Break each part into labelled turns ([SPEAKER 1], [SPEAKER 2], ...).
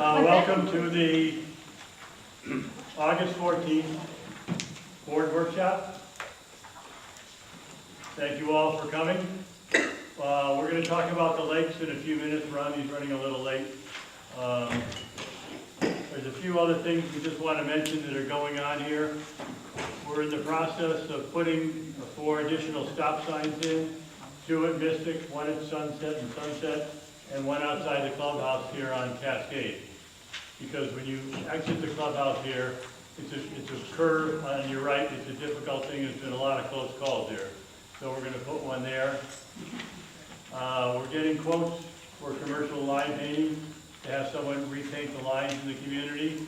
[SPEAKER 1] Welcome to the August 14th board workshop. Thank you all for coming. We're going to talk about the lakes in a few minutes. Ronnie's running a little late. There's a few other things we just want to mention that are going on here. We're in the process of putting 4 additional stop signs in, 2 at Mystic, 1 at Sunset and Sunset, and 1 outside the clubhouse here on Cascade. Because when you exit the clubhouse here, it's a curve on your right. It's a difficult thing. There's been a lot of close calls here. So we're going to put 1 there. We're getting quotes for commercial line painting to have someone repaint the lines in the community.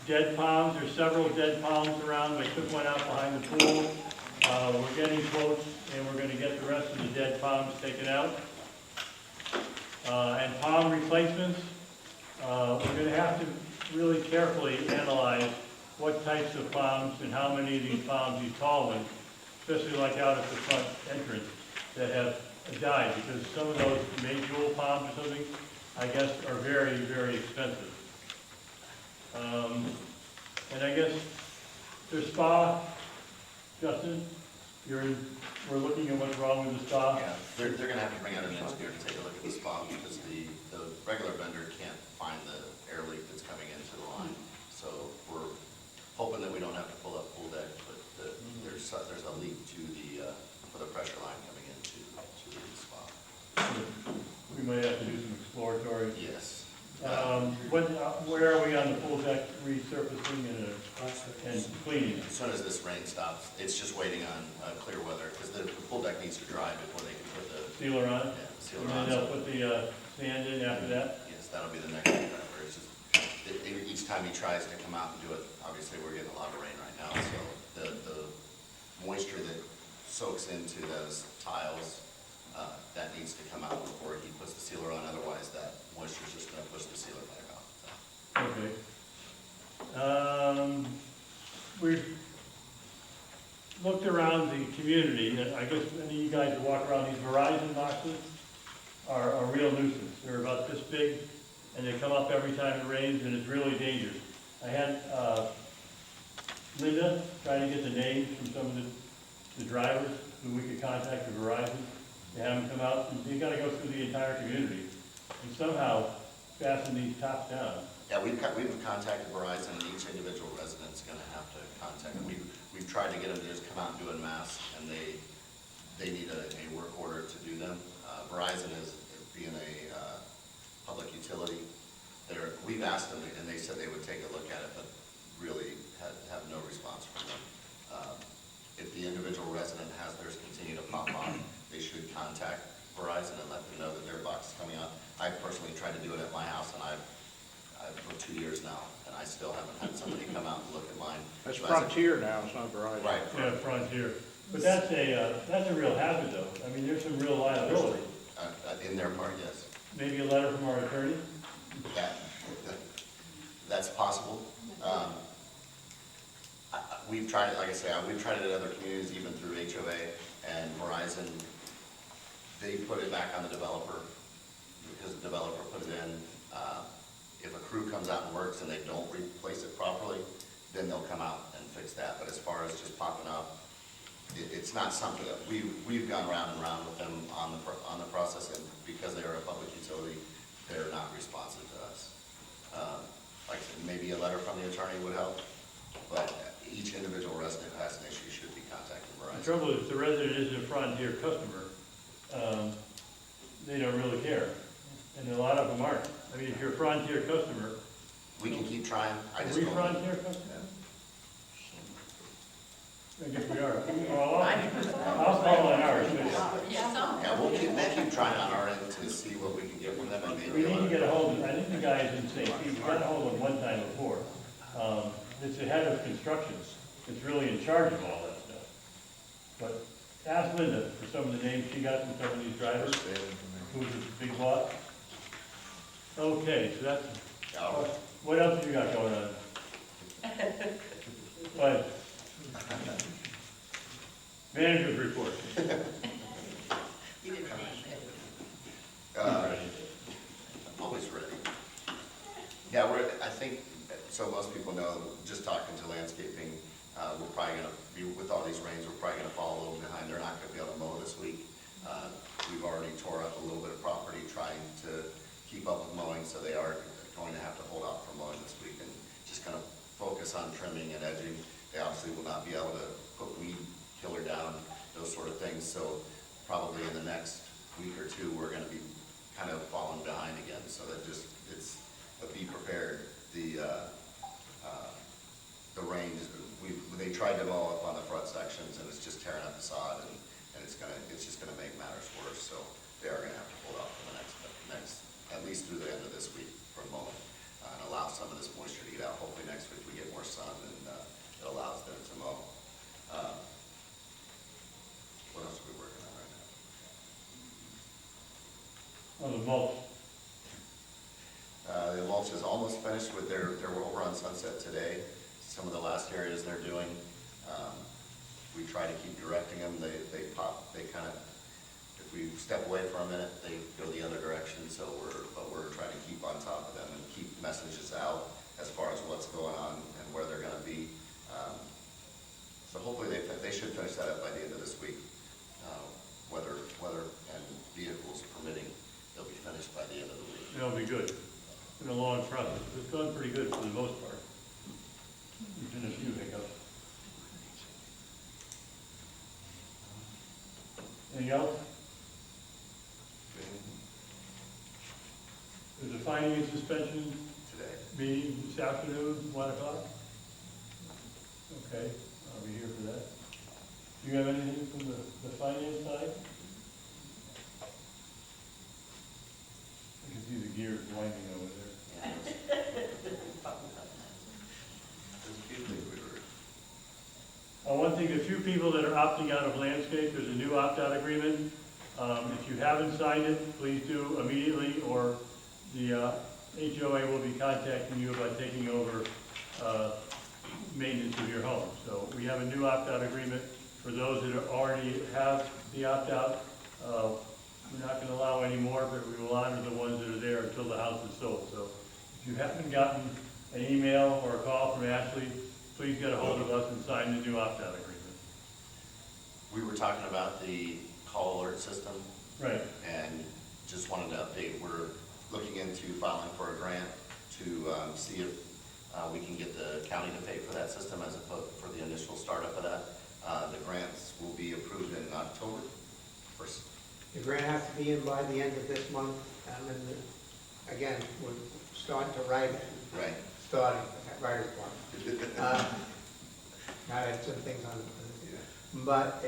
[SPEAKER 1] Dead palms, there's several dead palms around. I took 1 out behind the pool. We're getting quotes and we're going to get the rest of the dead palms taken out. And palm replacements, we're going to have to really carefully analyze what types of palms and how many of these palms, these tall ones, especially like out at the front entrance, that have died, because some of those May-jewel palms or something, I guess, are very, very expensive. And I guess the spa, Justin, we're looking at what's wrong with the spa.
[SPEAKER 2] Yeah, they're going to have to bring out an engineer to take a look at the spa because the regular vendor can't find the air leak that's coming into the line. So we're hoping that we don't have to pull up pool deck, but there's a leak for the pressure line coming into the spa.
[SPEAKER 1] We might have to do some exploratory.
[SPEAKER 2] Yes.
[SPEAKER 1] Where are we on the pool deck resurfacing and cleaning?
[SPEAKER 2] As soon as this rain stops, it's just waiting on clear weather because the pool deck needs to dry before they can put the
[SPEAKER 1] Sealer on?
[SPEAKER 2] yeah, sealer
[SPEAKER 1] And
[SPEAKER 2] on.
[SPEAKER 1] then they'll put the sand in after that?
[SPEAKER 2] Yes, that'll be the next driver. It's just each time he tries to come out and do it, obviously we're getting a lot of rain right now, so the moisture that soaks into those tiles, that needs to come out before he puts the sealer on. Otherwise, that moisture's just going to push the sealer back off. So.
[SPEAKER 1] Okay. We've looked around the community, and I guess any of you guys that walk around, these Verizon boxes are a real nuisance. They're about this big, and they come up every time it rains, and it's really dangerous. I had Linda trying to get the names from some of the drivers who we could contact at Verizon to have them come out, and you gotta go through the entire community and somehow fasten these tops down.
[SPEAKER 2] Yeah, we've contacted Verizon, and each individual resident's going to have to contact them. We've tried to get them to just come out and do it en masse, and they need a work order to do them. Verizon is being a public utility. We've asked them, and they said they would take a look at it, but really have no response from them. If the individual resident has theirs continue to pop on, they should contact Verizon and let them know that their box is coming out. I personally tried to do it at my house, and I've for 2 years now, and I still haven't had somebody come out and look at mine.
[SPEAKER 3] That's Frontier now, it's not Verizon.
[SPEAKER 2] Right.
[SPEAKER 1] Yeah, Frontier. But that's a real hazard though. I mean, there's some real liability.
[SPEAKER 2] In their part, yes.
[SPEAKER 1] Maybe a letter from our attorney?
[SPEAKER 2] That's possible. We've tried it, like I say, we've tried it at other communities, even through HOA and Verizon. They put it back on the developer because the developer put it in. If a crew comes out and works and they don't replace it properly, then they'll come out and fix that. But as far as just popping up, it's not something that we've gone round and round with them on the process, and because they are a public utility, they're not responsive to us. Like I said, maybe a letter from the attorney would help, but each individual resident who has an issue should be contacting
[SPEAKER 1] The
[SPEAKER 2] Verizon.
[SPEAKER 1] trouble is, if the resident isn't a Frontier customer, they don't really care. And a lot of them aren't. I mean, if you're a Frontier customer,
[SPEAKER 2] We can keep trying. I
[SPEAKER 1] are
[SPEAKER 2] just
[SPEAKER 1] we
[SPEAKER 2] don't.
[SPEAKER 1] Frontier customers? I guess we are. Well, I'll call on ours.
[SPEAKER 2] Yeah, we'll keep trying on our end to see what we can get from them, and
[SPEAKER 1] We
[SPEAKER 2] maybe.
[SPEAKER 1] need to get a hold of, I think the guy is in St. Pete, we got a hold of him one time before. It's the head of construction, it's really in charge of all that stuff. But ask Linda for some of the names she got from some of these drivers, who's the big boss. Okay, so that's, what else have you got going on? But, manager's report.
[SPEAKER 2] Always Yeah, I think, so most people know, just talking to landscaping, we're probably gonna be, with all these rains, we're probably gonna fall a little behind. They're not gonna be able to mow this week. We've already tore up a little bit of property trying to keep up with mowing, so they are going to have to hold off from mowing this week and just kind of focus on trimming and edging. They obviously will not be able to put weed killer down, those sort of things, so probably in the next week or two, we're gonna be kind of falling behind again, so that just, but be prepared. The rain, they tried to mow up on the front sections, and it's just tearing up the sod, and it's just gonna make matters worse, so they are gonna have to hold off for the next, at least through the end of this week from mowing, and allow some of this moisture to get out. Hopefully next week we get more sun, and it allows them to mow. What else are we working on right now?
[SPEAKER 1] On the mulch.
[SPEAKER 2] The mulch is almost finished with they're over on Sunset today. Some of the last areas they're doing, we try to keep directing them. They kind of, if we step away for a minute, they go the other direction. So we're trying to keep on top of them and keep messages out as far as what's going on and where they're going to be. So hopefully they should finish that up by the end of this week. Weather and vehicles permitting, they'll be finished by the end of the week.
[SPEAKER 1] It'll be good. It's been a long process. It's gone pretty good for the most part. There's been a few hiccups. Anything else? There's a finding and suspension
[SPEAKER 2] Today.
[SPEAKER 1] meeting this afternoon, 1 o'clock. Okay, I'll be here for that. Do you have anything from the finance side? I can see the gears winding over there.
[SPEAKER 2] There's a few things we were.
[SPEAKER 1] One thing, a few people that are opting out of landscape, there's a new opt-out agreement. If you haven't signed it, please do immediately, or the HOA will be contacting you about taking over maintenance of your home. So we have a new opt-out agreement for those that already have the opt-out. We're not going to allow any more, but we will honor the ones that are there until the house is sold. So if you haven't gotten an email or a call from Ashley, please get a hold of us and sign the new opt-out agreement.
[SPEAKER 2] We were talking about the call alert system.
[SPEAKER 1] Right.
[SPEAKER 2] And just wanted to update, we're looking into filing for a grant to see if we can get the county to pay for that system as opposed for the initial startup of that. The grants will be approved in October.
[SPEAKER 4] The grant has to be in by the end of this month, and again, we're starting to write it.
[SPEAKER 2] Right.
[SPEAKER 4] Starting, writer's block. I had some things on it, but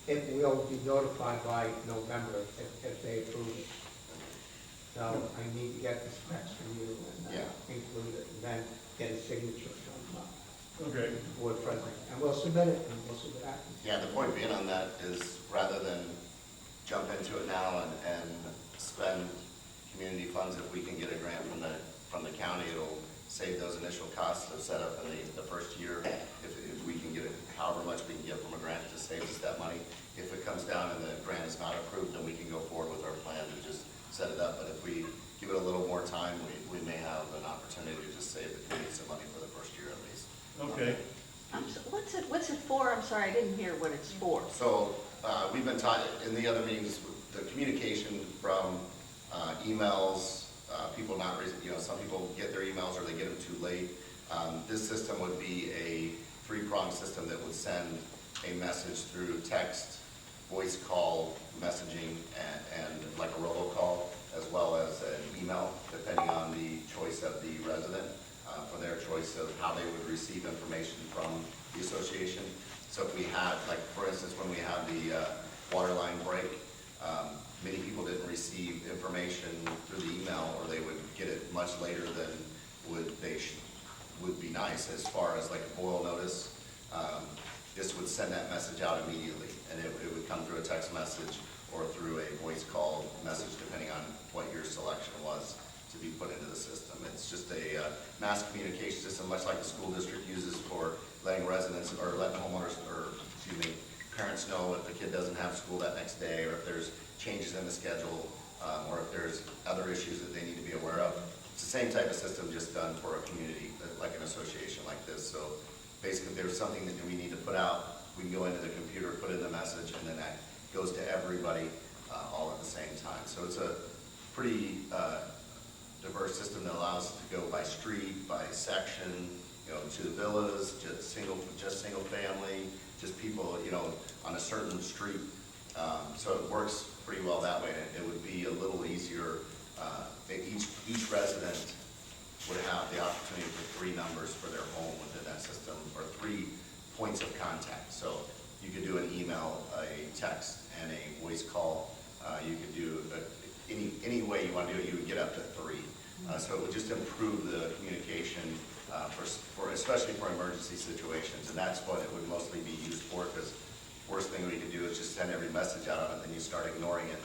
[SPEAKER 4] it will be notified by November if they approve it. So I need to get the specs from you and include it, and then get a signature from
[SPEAKER 1] Okay.
[SPEAKER 4] the board president. And we'll submit it, and we'll see what happens.
[SPEAKER 2] Yeah, the point being on that is rather than jump into it now and spend community funds, if we can get a grant from the county, it'll save those initial costs of setup in the first year. If we can get it, however much we can get from a grant to save us that money. If it comes down and the grant is not approved, then we can go forward with our plan to just set it up. But if we give it a little more time, we may have an opportunity to just save the community some money for the first year at least.
[SPEAKER 1] Okay.
[SPEAKER 5] What's it for? I'm sorry, I didn't hear what it's for.
[SPEAKER 2] So we've been taught in the other meetings, the communication from emails, people not, some people get their emails or they get them too late. This system would be a three-pronged system that would send a message through text, voice call, messaging, and like a robocall, as well as an email, depending on the choice of the resident, for their choice of how they would receive information from the association. So if we had, like for instance, when we had the water line break, many people didn't receive information through the email, or they would get it much later than would be nice, as far as like a boil notice. This would send that message out immediately, and it would come through a text message or through a voice call message, depending on what your selection was to be put into the system. It's just a mass communication system, much like the school district uses for letting residents or letting homeowners, or excuse me, parents know if the kid doesn't have school that next day, or if there's changes in the schedule, or if there's other issues that they need to be aware of. It's the same type of system just done for a community, like an association like this. So basically, if there's something that we need to put out, we can go into the computer, put in the message, and then that goes to everybody all at the same time. So it's a pretty diverse system that allows us to go by street, by section, to the villas, just single family, just people, on a certain street. So it works pretty well that way. And it would be a little easier. Each resident would have the opportunity for 3 numbers for their home within that system, or 3 points of contact. So you could do an email, a text, and a voice call. You could do any way you want to do it. You would get up to 3. So it would just improve the communication especially for emergency situations, and that's what it would mostly be used for. Because worst thing we could do is just send every message out on it, then you start ignoring it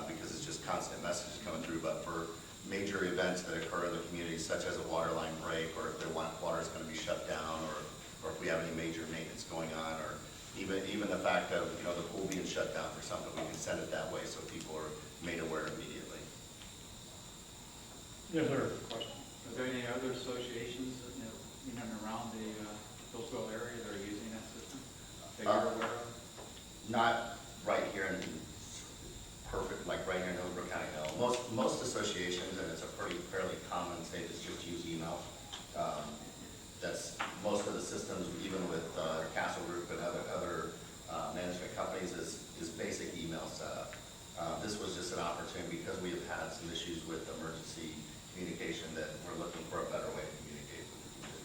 [SPEAKER 2] because it's just constant messages coming through. But for major events that occur in the community, such as a water line break, or if their water is going to be shut down, or if we have any major maintenance going on, or even the fact of the pool being shut down for something, we can send it that way so people are made aware immediately.
[SPEAKER 1] Yes, sir.
[SPEAKER 6] Question. Are there any other associations in and around the Hillsville area that are using that system that you're aware of?
[SPEAKER 2] Not right here in like right here in Hillsborough County, no. Most associations, and it's a fairly common thing, is just use email. That's most of the systems, even with Castle Group and other management companies, is basic email setup. This was just an opportunity because we have had some issues with emergency communication that we're looking for a better way to communicate with the community.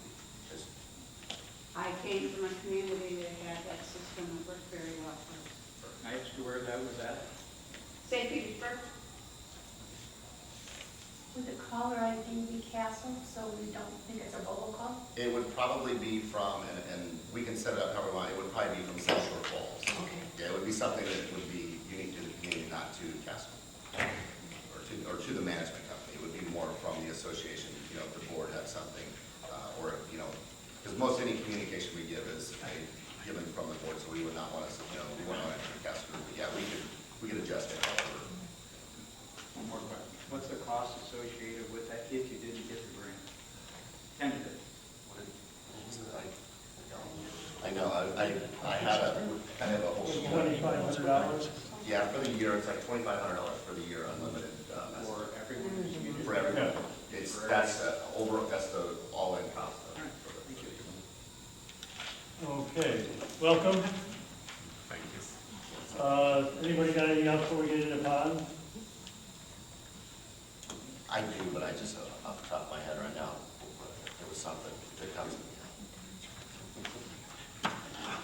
[SPEAKER 7] I came from a community that had that system that worked very well for us.
[SPEAKER 6] Can I ask you where that was at?
[SPEAKER 7] St. Petersburg,
[SPEAKER 8] Would the caller ID be Castle, so we don't think it's a robocall?
[SPEAKER 2] It would probably be from, and we can set it up however we want, it would probably be from South Shore Falls.
[SPEAKER 8] Okay.
[SPEAKER 2] Yeah, it would be something that would be unique to the community, not to Castle, or to the management company. It would be more from the association, if the board had something, or, because most any communication we give is given from the board, so we would not want to, we wouldn't want to enter Castle Group. But yeah, we could adjust it however.
[SPEAKER 6] One more question. What's the cost associated with that if you didn't get the grant? Tentative.
[SPEAKER 2] I know, I had a whole.
[SPEAKER 1] $2,500.
[SPEAKER 2] Yeah, for the year, it's like $2,500 for the year, unlimited.
[SPEAKER 6] For everyone in the community?
[SPEAKER 2] For everyone.
[SPEAKER 1] Yeah.
[SPEAKER 2] That's the all-in cost.
[SPEAKER 6] All right, thank you.
[SPEAKER 1] Okay, welcome. Anybody got anything else before we get into ponds?
[SPEAKER 2] I do, but I just, off the top of my head right now, there was something that comes.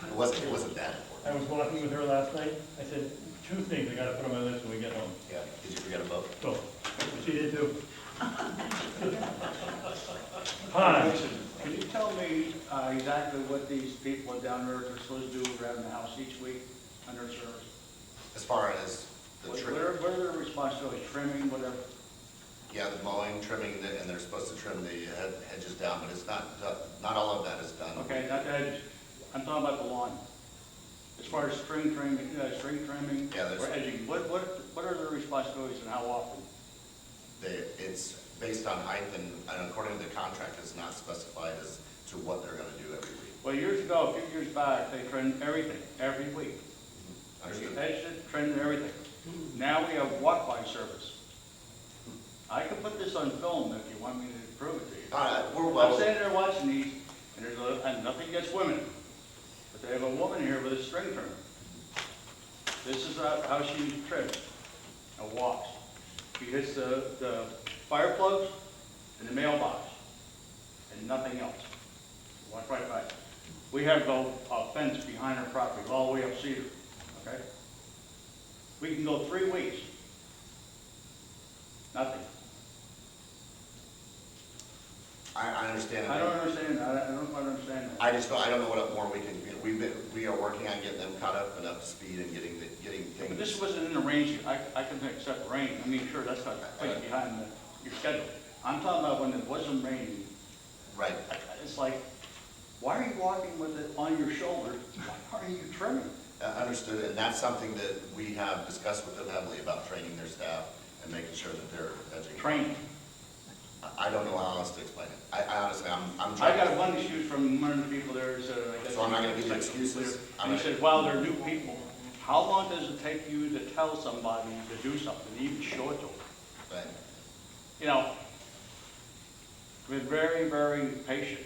[SPEAKER 2] It wasn't that
[SPEAKER 1] I
[SPEAKER 2] important.
[SPEAKER 1] was walking with her last night. I said, 2 things I gotta put on my list when we get home.
[SPEAKER 2] Yeah, did you forget a vote?
[SPEAKER 1] So, she did too. Ponds.
[SPEAKER 6] Could you tell me exactly what these people down there are supposed to do around the house each week under service?
[SPEAKER 2] As far as the
[SPEAKER 6] What
[SPEAKER 2] trim,
[SPEAKER 6] are their responsibilities, trimming, whatever?
[SPEAKER 2] yeah, the mowing, trimming, and they're supposed to trim the hedges down, but it's not all of that is done.
[SPEAKER 6] Okay, not the edge. I'm talking about the lawn. As far as string trimming,
[SPEAKER 2] Yeah, there's-
[SPEAKER 6] or edging, what are their responsibilities and how often?
[SPEAKER 2] It's based on height, and according to the contract, it's not specified as to what they're gonna do every week.
[SPEAKER 6] Well, years ago, a few years back, they trimmed everything, every week.
[SPEAKER 2] Understood?
[SPEAKER 6] Edged it, trimmed everything. Now we have walk-by service. I can put this on film if you want me to prove it to you.
[SPEAKER 2] All right, we're
[SPEAKER 6] I'm
[SPEAKER 2] well.
[SPEAKER 6] sitting there watching these, and and nothing against women, but they have a woman here with a string trimmer. This is how she trims and walks. She hits the fire plugs and the mailbox, and nothing else. Walk right by. We have a fence behind our property, all the way up Cedar, okay? We can go 3 weeks. Nothing.
[SPEAKER 2] I understand.
[SPEAKER 6] I don't understand that. I don't quite understand that.
[SPEAKER 2] I don't know what more we can, we are working on getting them caught up and up to speed and getting things.
[SPEAKER 6] But this wasn't in the range, I can accept rain, I mean, sure, that's not quite behind your schedule. I'm talking about when it wasn't raining,
[SPEAKER 2] Right.
[SPEAKER 6] it's like, why are you walking with it on your shoulder? Why are you trimming?
[SPEAKER 2] Understood, and that's something that we have discussed with them heavily about training their staff and making sure that they're edging.
[SPEAKER 6] Training.
[SPEAKER 2] I I don't know how else to explain it. I honestly, I'm
[SPEAKER 6] I
[SPEAKER 2] trying.
[SPEAKER 6] got one excuse from one of the people there, said, I guess.
[SPEAKER 2] So I'm not gonna give you excuses?
[SPEAKER 6] And he said, well, they're new people. How long does it take you to tell somebody to do something, even show it to them?
[SPEAKER 2] Right.
[SPEAKER 6] You know, I've been very, very patient.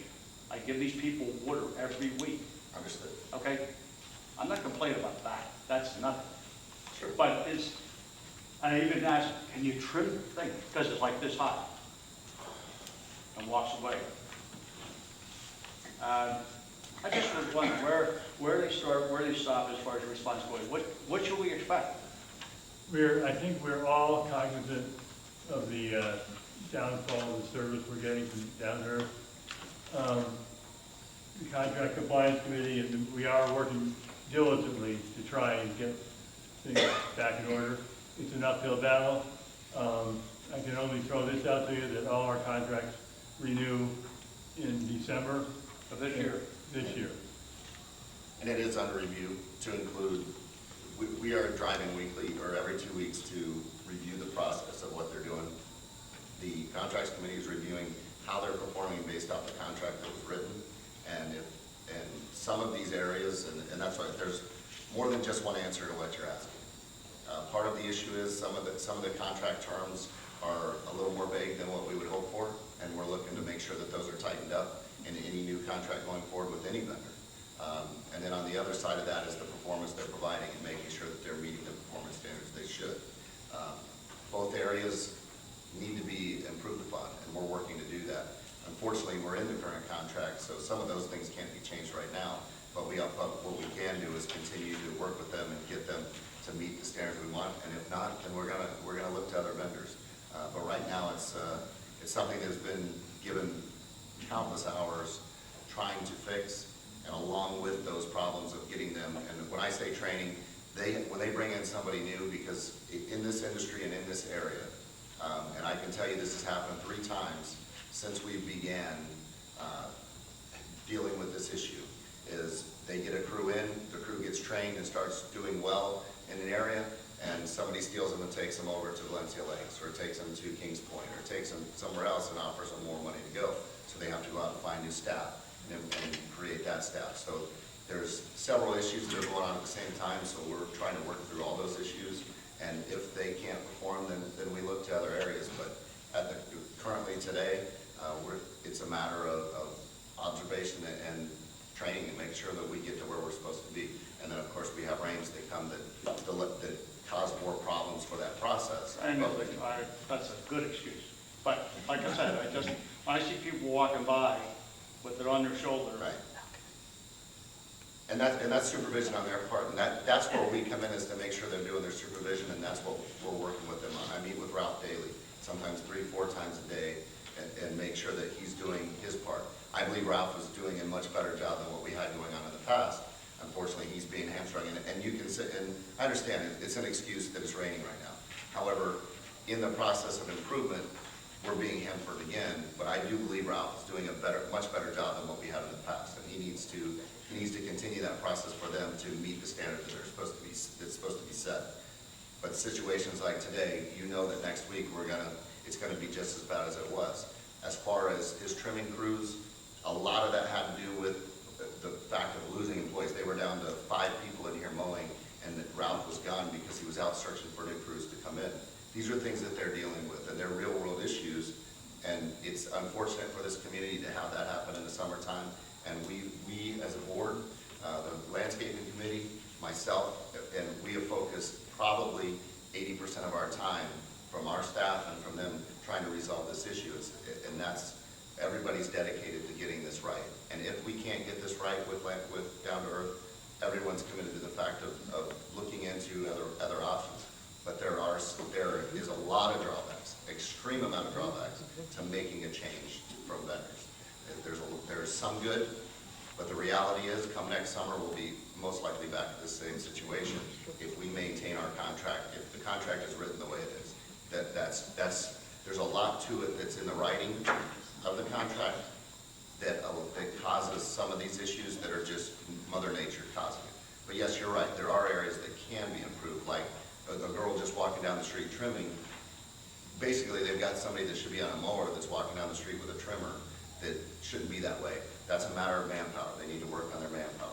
[SPEAKER 6] I give these people water every week,
[SPEAKER 2] Understood.
[SPEAKER 6] okay? I'm not complaining about that, that's nothing.
[SPEAKER 2] Sure.
[SPEAKER 6] But it's, I even asked, can you trim the thing? Because it's like this high. And walks away. I just was wondering where they start, where they stop as far as responsibility. What should we expect?
[SPEAKER 1] I think we're all cognizant of the downfall of the service we're getting from down there. The Contract Compliance Committee, and we are working diligently to try and get things back in order. It's an uphill battle. I can only throw this out to you, that all our contracts renew in December
[SPEAKER 6] Of this year?
[SPEAKER 1] this year.
[SPEAKER 2] And it is under review to include, we are driving weekly or every 2 weeks to review the process of what they're doing. The contracts committee is reviewing how they're performing based off the contract that was written. And some of these areas, and that's why there's more than just one answer to what you're asking. Part of the issue is some of the contract terms are a little more vague than what we would hope for, and we're looking to make sure that those are tightened up in any new contract going forward with any vendor. And then on the other side of that is the performance they're providing and making sure that they're meeting the performance standards they should. Both areas need to be improved upon, and we're working to do that. Unfortunately, we're in the current contract, so some of those things can't be changed right now, but what we can do is continue to work with them and get them to meet the standards we want, and if not, then we're gonna look to other vendors. But right now, it's something that's been given countless hours trying to fix, and along with those problems of getting them, and when I say training, when they bring in somebody new, because in this industry and in this area, and I can tell you this has happened 3 times since we began dealing with this issue, is they get a crew in, the crew gets trained and starts doing well in an area, and somebody steals them and takes them over to Valencia Lakes, or takes them to Kings Point, or takes them somewhere else and offers them more money to go. So they have to go out and find new staff and create that staff. So there's several issues that are going on at the same time, so we're trying to work through all those issues. And if they can't perform, then we look to other areas. But currently today, it's a matter of observation and training and make sure that we get to where we're supposed to be. And then, of course, we have rains that come that cause more problems for that process.
[SPEAKER 6] And that's a good excuse. But like I said, when I see people walking by with it on their shoulder.
[SPEAKER 2] Right. And that's supervision on their part, and that's where we come in, is to make sure they're doing their supervision, and that's what we're working with them on. I meet with Ralph daily, sometimes 3-4 times a day, and make sure that he's doing his part. I believe Ralph is doing a much better job than what we had going on in the past. Unfortunately, he's being hamstrung, and you can sit, and I understand it's an excuse that it's raining right now. However, in the process of improvement, we're being hampered again, but I do believe Ralph is doing a much better job than what we had in the past, and he needs to continue that process for them to meet the standards that that's supposed to be set. But situations like today, you know that next week it's gonna be just as bad as it was. As far as his trimming crews, a lot of that had to do with the fact of losing employees. They were down to 5 people in here mowing, and that Ralph was gone because he was out searching for new crews to come in. These are things that they're dealing with, and they're real world issues, and it's unfortunate for this community to have that happen in the summertime. And we as a board, the landscaping committee, myself, and we have focused probably 80% of our time from our staff and from them trying to resolve this issue. And that's, everybody's dedicated to getting this right. And if we can't get this right with Down to Earth, everyone's committed to the fact of looking into other options. But there is a lot of drawbacks, extreme amount of drawbacks to making a change from vendors. There's some good, but the reality is, come next summer, we'll be most likely back to the same situation if we maintain our contract, if the contract is written the way it is. There's a lot to it that's in the writing of the contract that causes some of these issues that are just Mother Nature causing it. But yes, you're right, there are areas that can be improved, like a girl just walking down the street trimming. basically, they've got somebody that should be on a mower that's walking down the street with a trimmer that shouldn't be that way. That's a matter of manpower. They need to work on their manpower.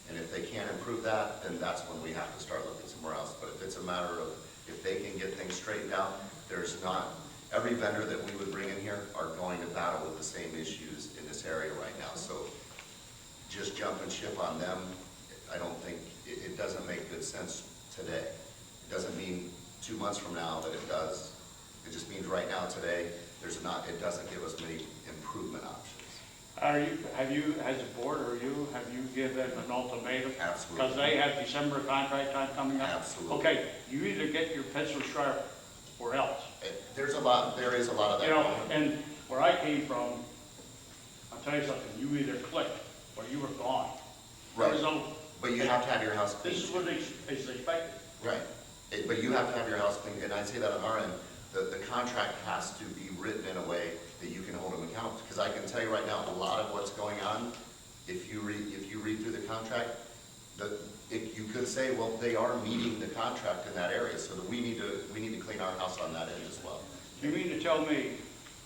[SPEAKER 2] And if they can't improve that, then that's when we have to start looking somewhere else. But if it's a matter of, if they can get things straightened out, there's not, every vendor that we would bring in here are going to battle with the same issues in this area right now. So just jump and ship on them, I don't think, it doesn't make good sense today. It doesn't mean 2 months from now that it does. It just means right now, today, there's not, it doesn't give us many improvement options.
[SPEAKER 6] Have you, as a board, or have you given them an ultimatum?
[SPEAKER 2] Absolutely.
[SPEAKER 6] Because they have December contract time coming up?
[SPEAKER 2] Absolutely.
[SPEAKER 6] Okay, you either get your pencil sharp or else.
[SPEAKER 2] There is a lot of that.
[SPEAKER 6] You know, and where I came from, I'll tell you something, you either clicked or you were gone. There was
[SPEAKER 2] Right.
[SPEAKER 6] no,
[SPEAKER 2] But you have to have your house cleaned.
[SPEAKER 6] this is what is expected.
[SPEAKER 2] Right, But you have to have your house cleaned, and I'd say that on our end, the contract has to be written in a way that you can hold them accountable. Because I can tell you right now, a lot of what's going on, if you read through the contract, you could say, well, they are meeting the contract in that area, so that we need to clean our house on that end as well.
[SPEAKER 6] You mean to tell me,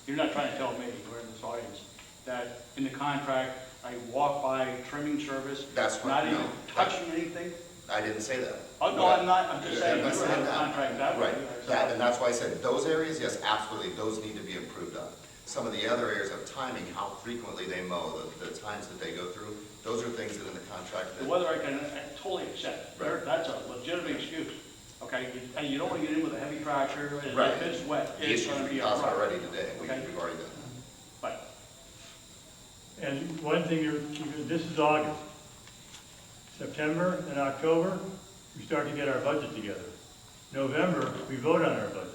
[SPEAKER 6] you're not trying to tell me, we're in this audience, that in the contract, I walk by trimming service,
[SPEAKER 2] That's what-
[SPEAKER 6] not even
[SPEAKER 2] no.
[SPEAKER 6] touching anything?
[SPEAKER 2] I didn't say that.
[SPEAKER 6] Oh, no, I'm not, I'm just saying,
[SPEAKER 2] I'm
[SPEAKER 6] you
[SPEAKER 2] not
[SPEAKER 6] don't
[SPEAKER 2] saying
[SPEAKER 6] have a
[SPEAKER 2] that.
[SPEAKER 6] contract that way.
[SPEAKER 2] Right, and that's why I said, those areas, yes, absolutely, those need to be improved on. Some of the other areas of timing, how frequently they mow, the times that they go through, those are things that in the contract
[SPEAKER 6] The
[SPEAKER 2] that,
[SPEAKER 6] weather I can totally accept,
[SPEAKER 2] Right.
[SPEAKER 6] that's a legitimate excuse, okay? And you don't want to get in with a heavy tractor, and
[SPEAKER 2] Right.
[SPEAKER 6] if it's wet,
[SPEAKER 2] the
[SPEAKER 6] it's
[SPEAKER 2] issues
[SPEAKER 6] going to
[SPEAKER 2] we
[SPEAKER 6] be a
[SPEAKER 2] caused
[SPEAKER 6] rough.
[SPEAKER 2] already today,
[SPEAKER 6] Okay.
[SPEAKER 2] we've already done.
[SPEAKER 6] But
[SPEAKER 1] And one thing, this is August. September and October, we start to get our budget together. November, we vote on our budget.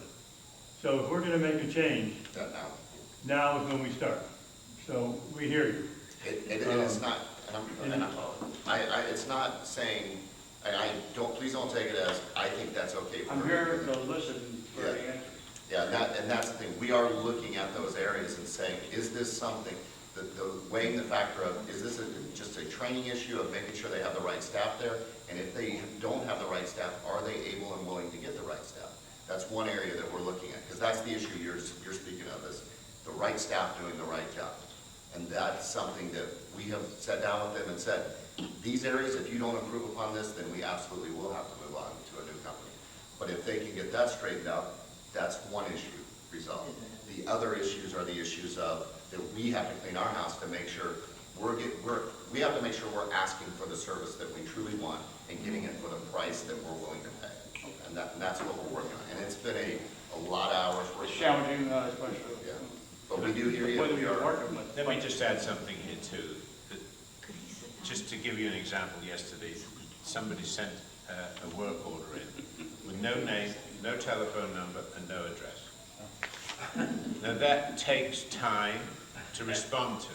[SPEAKER 1] So if we're gonna make a change,
[SPEAKER 2] That now.
[SPEAKER 1] now is when we start. So we hear you.
[SPEAKER 2] It's not, it's not saying, please don't take it as, I think that's okay for
[SPEAKER 6] I'm
[SPEAKER 2] me.
[SPEAKER 6] here to listen for the
[SPEAKER 2] Yeah.
[SPEAKER 6] answers.
[SPEAKER 2] Yeah, and that's the thing, we are looking at those areas and saying, is this something, weighing the factor of, is this just a training issue of making sure they have the right staff there? And if they don't have the right staff, are they able and willing to get the right staff? That's one area that we're looking at, because that's the issue you're speaking of, is the right staff doing the right job. And that's something that we have sat down with them and said, these areas, if you don't improve upon this, then we absolutely will have to move on to a new company. But if they can get that straightened out, that's one issue resolved. The other issues are the issues of, that we have to clean our house to make sure we have to make sure we're asking for the service that we truly want and getting it for the price that we're willing to pay. And that's what we're working on. And it's been a lot of hours
[SPEAKER 6] It's
[SPEAKER 2] working.
[SPEAKER 6] challenging, especially.
[SPEAKER 2] Yeah. But we do hear you.
[SPEAKER 6] Whether
[SPEAKER 2] We
[SPEAKER 6] you're
[SPEAKER 2] are.
[SPEAKER 6] working with.
[SPEAKER 3] Let me just add something here too. That- Just to give you an example, yesterday, somebody sent a work order in with no name, no telephone number, and no address. Now that takes time to respond to.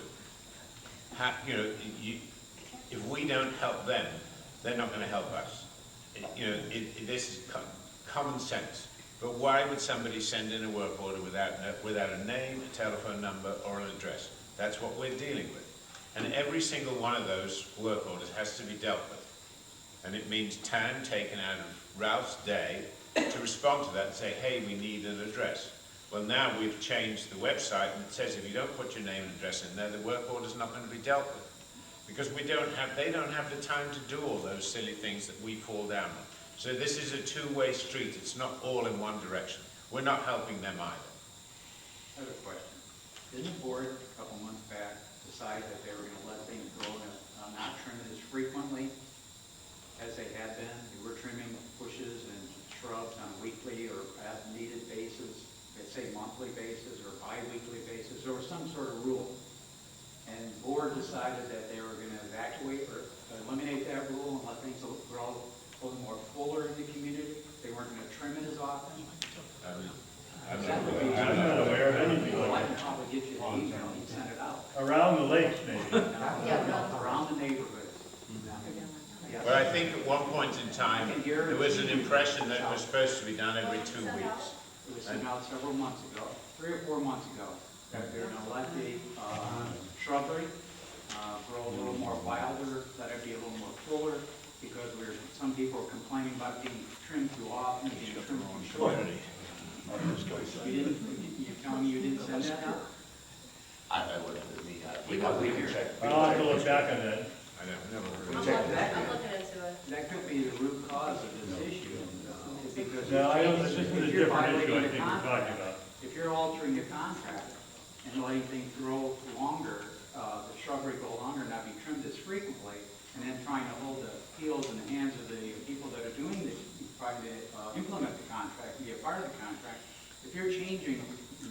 [SPEAKER 3] If we don't help them, they're not going to help us. This is common sense. But why would somebody send in a work order without a name, a telephone number, or an address? That's what we're dealing with. And every single one of those work orders has to be dealt with. And it means time taken out of Ralph's day to respond to that and say, hey, we need an address. Well, now we've changed the website and it says if you don't put your name and address in there, the work order's not going to be dealt with. Because they don't have the time to do all those silly things that we fall down on. So this is a two-way street. It's not all in one direction. We're not helping them either.
[SPEAKER 9] I have a question. Didn't the board a couple months back decide that they were going to let things go and not trim it as frequently as they had been? They were trimming bushes and shrubs on a weekly or as needed basis, let's say monthly basis or bi-weekly basis. There was some sort of rule. And the board decided that they were going to evacuate or eliminate that rule and let things grow a little more fuller in the community. They weren't going to trim it as often.
[SPEAKER 1] I'm not aware of anything
[SPEAKER 9] Well, I
[SPEAKER 1] like
[SPEAKER 9] can probably get you an email and send it out.
[SPEAKER 1] that. Around the lakes, maybe.
[SPEAKER 9] Around the neighborhood. Yes.
[SPEAKER 3] But I think at one point in time, there was an impression that it was supposed to be done every 2 weeks.
[SPEAKER 9] It was sent out several months ago, 3 or 4 months ago, that they're gonna let the shrubbery grow a little more wilder, let it be a little more fuller, because some people are complaining about being trimmed too often, being trimmed too short. You didn't, you're telling me you didn't send that out?
[SPEAKER 2] I would, we
[SPEAKER 9] He
[SPEAKER 2] have,
[SPEAKER 9] wasn't
[SPEAKER 2] we can
[SPEAKER 9] here.
[SPEAKER 2] check.
[SPEAKER 1] I'll have to look back on that.
[SPEAKER 3] I don't know.
[SPEAKER 5] I'm looking into it.
[SPEAKER 9] That could be the root cause of this issue, because
[SPEAKER 1] No, I don't,
[SPEAKER 9] if
[SPEAKER 1] this is a
[SPEAKER 9] you're
[SPEAKER 1] different issue I
[SPEAKER 9] violating
[SPEAKER 1] think
[SPEAKER 9] the
[SPEAKER 1] we're talking
[SPEAKER 9] contract,
[SPEAKER 1] about.
[SPEAKER 9] if you're altering the contract and letting things grow longer, the shrubbery go longer, not be trimmed as frequently, and then trying to hold the heels in the hands of the people that are doing this, trying to implement the contract, be a part of the contract, if you're changing,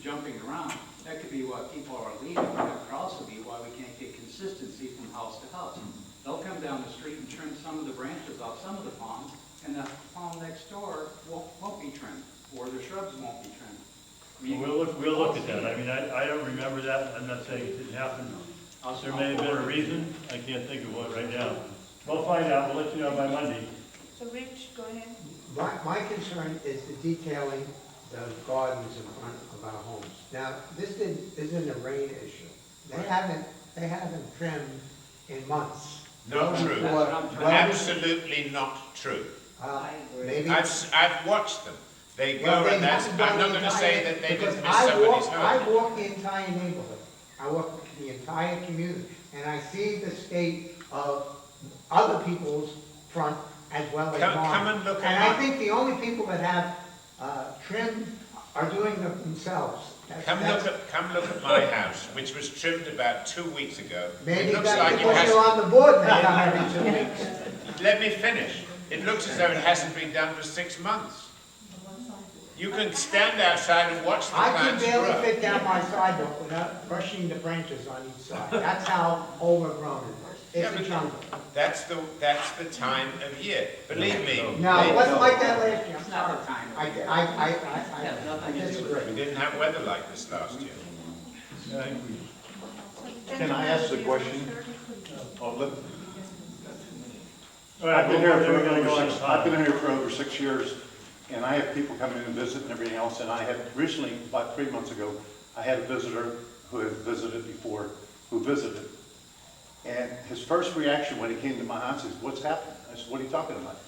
[SPEAKER 9] jumping around, that could be why people are leaving, but that could also be why we can't get consistency from house to house. They'll come down the street and trim some of the branches off some of the palms, and the palm next door won't be trimmed, or the shrubs won't be trimmed. I mean,
[SPEAKER 1] We'll look at that. I mean, I don't remember that. I'm not saying it didn't happen. There may have been a reason. I can't think of one right now. We'll find out. We'll let you know by Monday.
[SPEAKER 5] So Rich, go ahead.
[SPEAKER 4] My concern is the detailing the gardens in front of our homes. Now, this isn't a rain issue. They haven't trimmed in months.
[SPEAKER 3] Not
[SPEAKER 4] Well,
[SPEAKER 3] true.
[SPEAKER 4] well,
[SPEAKER 3] Absolutely not true.
[SPEAKER 4] Maybe.
[SPEAKER 3] I've watched them. They go,
[SPEAKER 4] Well, they
[SPEAKER 3] and that's,
[SPEAKER 4] haven't done
[SPEAKER 3] I'm not
[SPEAKER 4] the
[SPEAKER 3] gonna say
[SPEAKER 4] entire-
[SPEAKER 3] that they
[SPEAKER 4] because
[SPEAKER 3] didn't miss somebody's
[SPEAKER 4] I
[SPEAKER 3] home.
[SPEAKER 4] walk the entire neighborhood. I walk the entire community, and I see the state of other people's front as well as mine.
[SPEAKER 3] Come and look at
[SPEAKER 4] And I
[SPEAKER 3] mine.
[SPEAKER 4] think the only people that have trimmed are doing it themselves.
[SPEAKER 3] Come look at my house, which was trimmed about 2 weeks ago.
[SPEAKER 4] Maybe
[SPEAKER 3] It looks
[SPEAKER 4] that's
[SPEAKER 3] like it
[SPEAKER 4] because you're
[SPEAKER 3] has,
[SPEAKER 4] on the board and they come every 2 weeks.
[SPEAKER 3] let me finish. It looks as though it hasn't been done for 6 months. You can stand outside and watch the
[SPEAKER 4] I can
[SPEAKER 3] plants
[SPEAKER 4] barely
[SPEAKER 3] grow.
[SPEAKER 4] fit down my sidewalk without brushing the branches on each side. That's how overgrown it is.
[SPEAKER 3] Yeah,
[SPEAKER 4] It's a
[SPEAKER 3] but
[SPEAKER 4] jungle.
[SPEAKER 3] That's the time of year. Believe me.
[SPEAKER 4] No, it
[SPEAKER 3] they-
[SPEAKER 4] wasn't like that last year.
[SPEAKER 9] It's not the time.
[SPEAKER 4] I disagree.
[SPEAKER 3] We didn't have weather like this last year.
[SPEAKER 1] I think we-
[SPEAKER 10] Can I ask the question? Oh, look,
[SPEAKER 1] All right,
[SPEAKER 10] I've been here
[SPEAKER 1] then
[SPEAKER 10] for
[SPEAKER 1] we're gonna go on
[SPEAKER 10] over
[SPEAKER 1] to
[SPEAKER 10] six, I've
[SPEAKER 1] Tom.
[SPEAKER 10] been here for over 6 years, and I have people come in and visit and everything else, and I had recently, about 3 months ago, I had a visitor who had visited before, who visited. And his first reaction when he came to my house is, "What's happened?" I said, "What are you talking about?"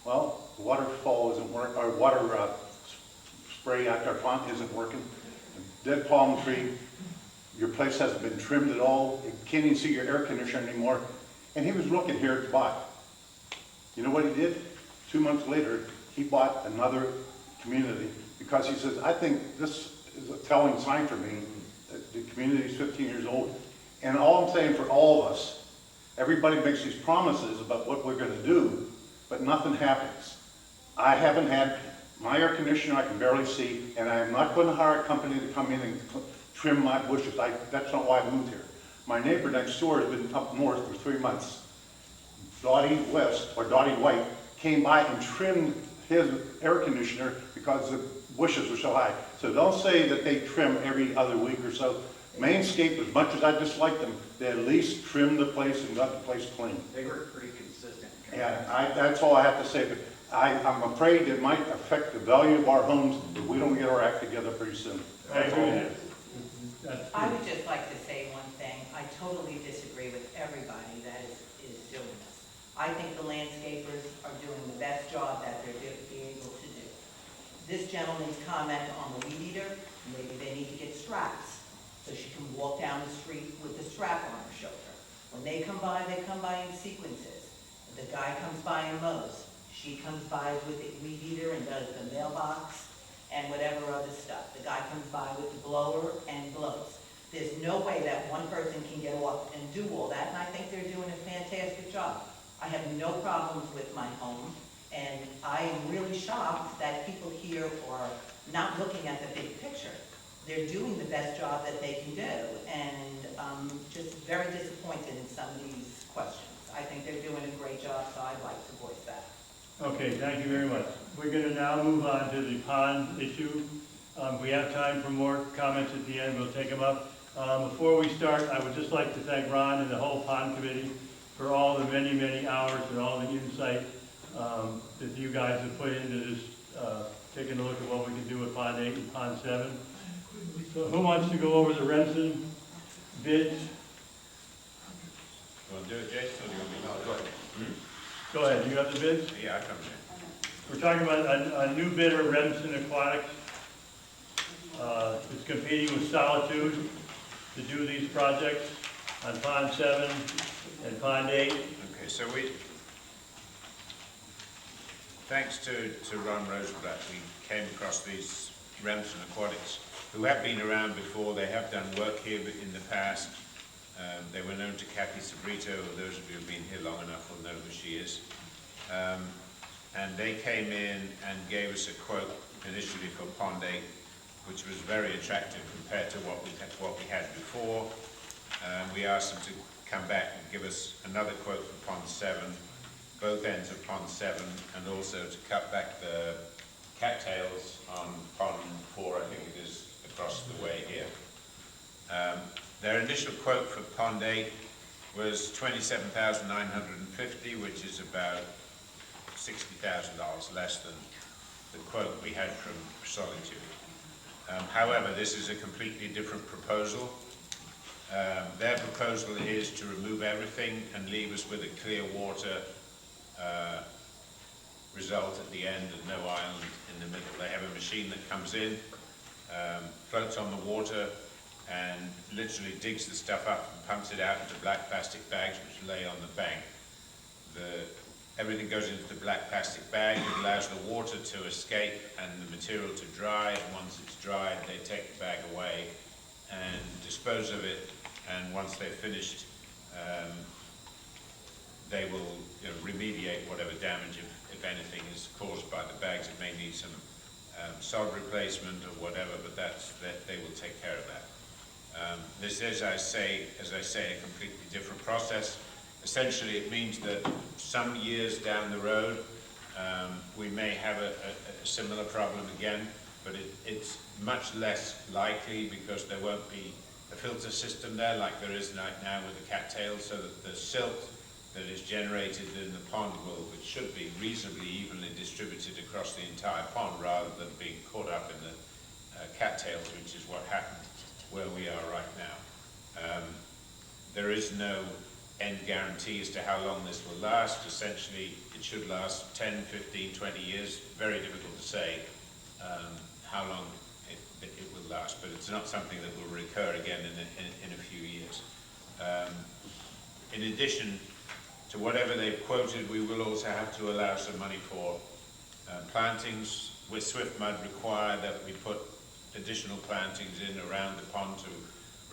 [SPEAKER 10] "Well, the waterfall isn't working, our water spray out our font isn't working. Dead palm tree, your place hasn't been trimmed at all, you can't even see your air conditioner anymore." And he was looking here to buy. You know what he did? 2 months later, he bought another community because he says, "I think this is a telling sign for me that the community is 15 years old." And all I'm saying for all of us, everybody makes these promises about what we're going to do, but nothing happens. I haven't had my air conditioner, I can barely see, and I am not going to hire a company to come in and trim my bushes. That's not why I moved here. My neighbor next door has been up north for 3 months. Dottie White, came by and trimmed his air conditioner because the bushes were so high. So don't say that they trim every other week or so. Mainscape, as much as I dislike them, they at least trim the place and got the place clean.
[SPEAKER 9] They were pretty consistent.
[SPEAKER 10] Yeah, that's all I have to say, but I'm afraid it might affect the value of our homes if we don't get our act together pretty soon.
[SPEAKER 1] I agree with you. That's
[SPEAKER 11] I
[SPEAKER 1] true.
[SPEAKER 11] would just like to say one thing. I totally disagree with everybody that is doing this. I think the landscapers are doing the best job that they're being able to do. This gentleman's comment on the weed eater, maybe they need to get straps so she can walk down the street with the strap on her shoulder. When they come by in sequences. The guy comes by and mows. She comes by with the weed eater and does the mailbox and whatever other stuff. The guy comes by with the blower and blows. There's no way that one person can get off and do all that, and I think they're doing a fantastic job. I have no problems with my home, and I am really shocked that people here are not looking at the big picture. They're doing the best job that they can do, and I'm just very disappointed in some of these questions. I think they're doing a great job, so I'd like to voice that.
[SPEAKER 1] Okay, thank you very much. We're going to now move on to the pond issue. We have time for more comments at the end. We'll take them up. Before we start, I would just like to thank Ron and the whole pond committee for all the many, many hours and all the insight that you guys have put into this, taking a look at what we can do with Pond 8 and Pond 7. So who wants to go over the Remsen bids?
[SPEAKER 3] Want to do it, Jason, or do you want me to?
[SPEAKER 2] No, go ahead.
[SPEAKER 1] Go ahead, you have the bids?
[SPEAKER 3] Yeah, I come here.
[SPEAKER 1] We're talking about a new bidder, Remsen Aquatics, is competing with Solitude to do these projects on Pond 7 and Pond 8.
[SPEAKER 3] Okay, so thanks to Ron Rosenblatt, we came across these Remsen Aquatics, who have been around before. They have done work here in the past. They were known to Kathy Sabrito. Those of you who've been here long enough will know who she is. And they came in and gave us a quote initially for Pond 8, which was very attractive compared to what we had before. We asked them to come back and give us another quote for Pond 7, both ends of Pond 7, and also to cut back the cattails on Pond 4, I think it is, across the way here. Their initial quote for Pond 8 was $27,950, which is about $60,000 less than the quote we had from Solitude. However, this is a completely different proposal. Their proposal is to remove everything and leave us with a clear water result at the end and no island in the middle. They have a machine that comes in, floats on the water, and literally digs the stuff up and pumps it out into black plastic bags which lay on the bank. Everything goes into the black plastic bag. It allows the water to escape and the material to dry, and once it's dried they take the bag away and dispose of it, and once they're finished they will remediate whatever damage, if anything, is caused by the bags. It may need some sod replacement or whatever, but they will take care of that. This is, as I say, a completely different process. Essentially, it means that some years down the road, we may have a similar problem again, but it's much less likely because there won't be a filter system there like there is right now with the cattails, so that the silt that is generated in the pond which should be reasonably evenly distributed across the entire pond rather than being caught up in the cattails, which is what happened where we are right now. There is no end guarantee as to how long this will last. Essentially, it should last 10, 15, 20 years. Very difficult to say how long it will last, but it's not something that will recur again in a few years. In addition to whatever they've quoted, we will also have to allow some money for plantings. With Swift Mud require that we put additional plantings in around the pond to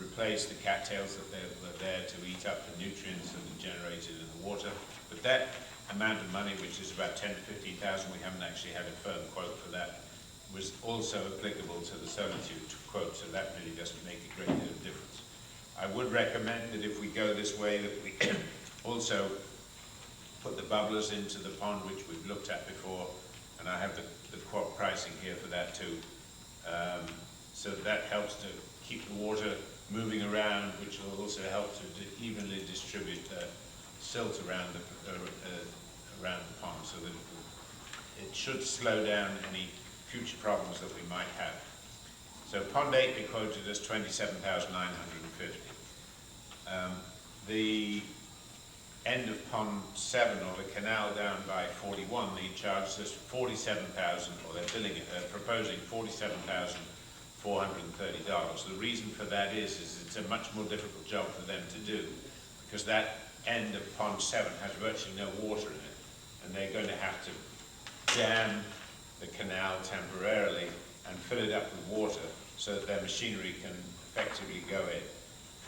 [SPEAKER 3] replace the cattails that were there to eat up the nutrients that are generated in the water. But that amount of money, which is about 10 to 15,000, we haven't actually had a firm quote for that, was also applicable to the Solitude quote, so that really doesn't make a great deal of difference. I would recommend that if we go this way, that we also put the bubblers into the pond, which we've looked at before, and I have the pricing here for that too. So that helps to keep the water moving around, which will also help to evenly distribute silt around the pond, so that it should slow down any future problems that we might have. So Pond 8 we quoted as $27,950. The end of Pond 7, or the canal down by 41, they charged us $47,000, or they're billing it, they're proposing $47,430. The reason for that is it's a much more difficult job for them to do, because that end of Pond 7 has virtually no water in it, and they're going to have to dam the canal temporarily and fill it up with water so that their machinery can effectively go in.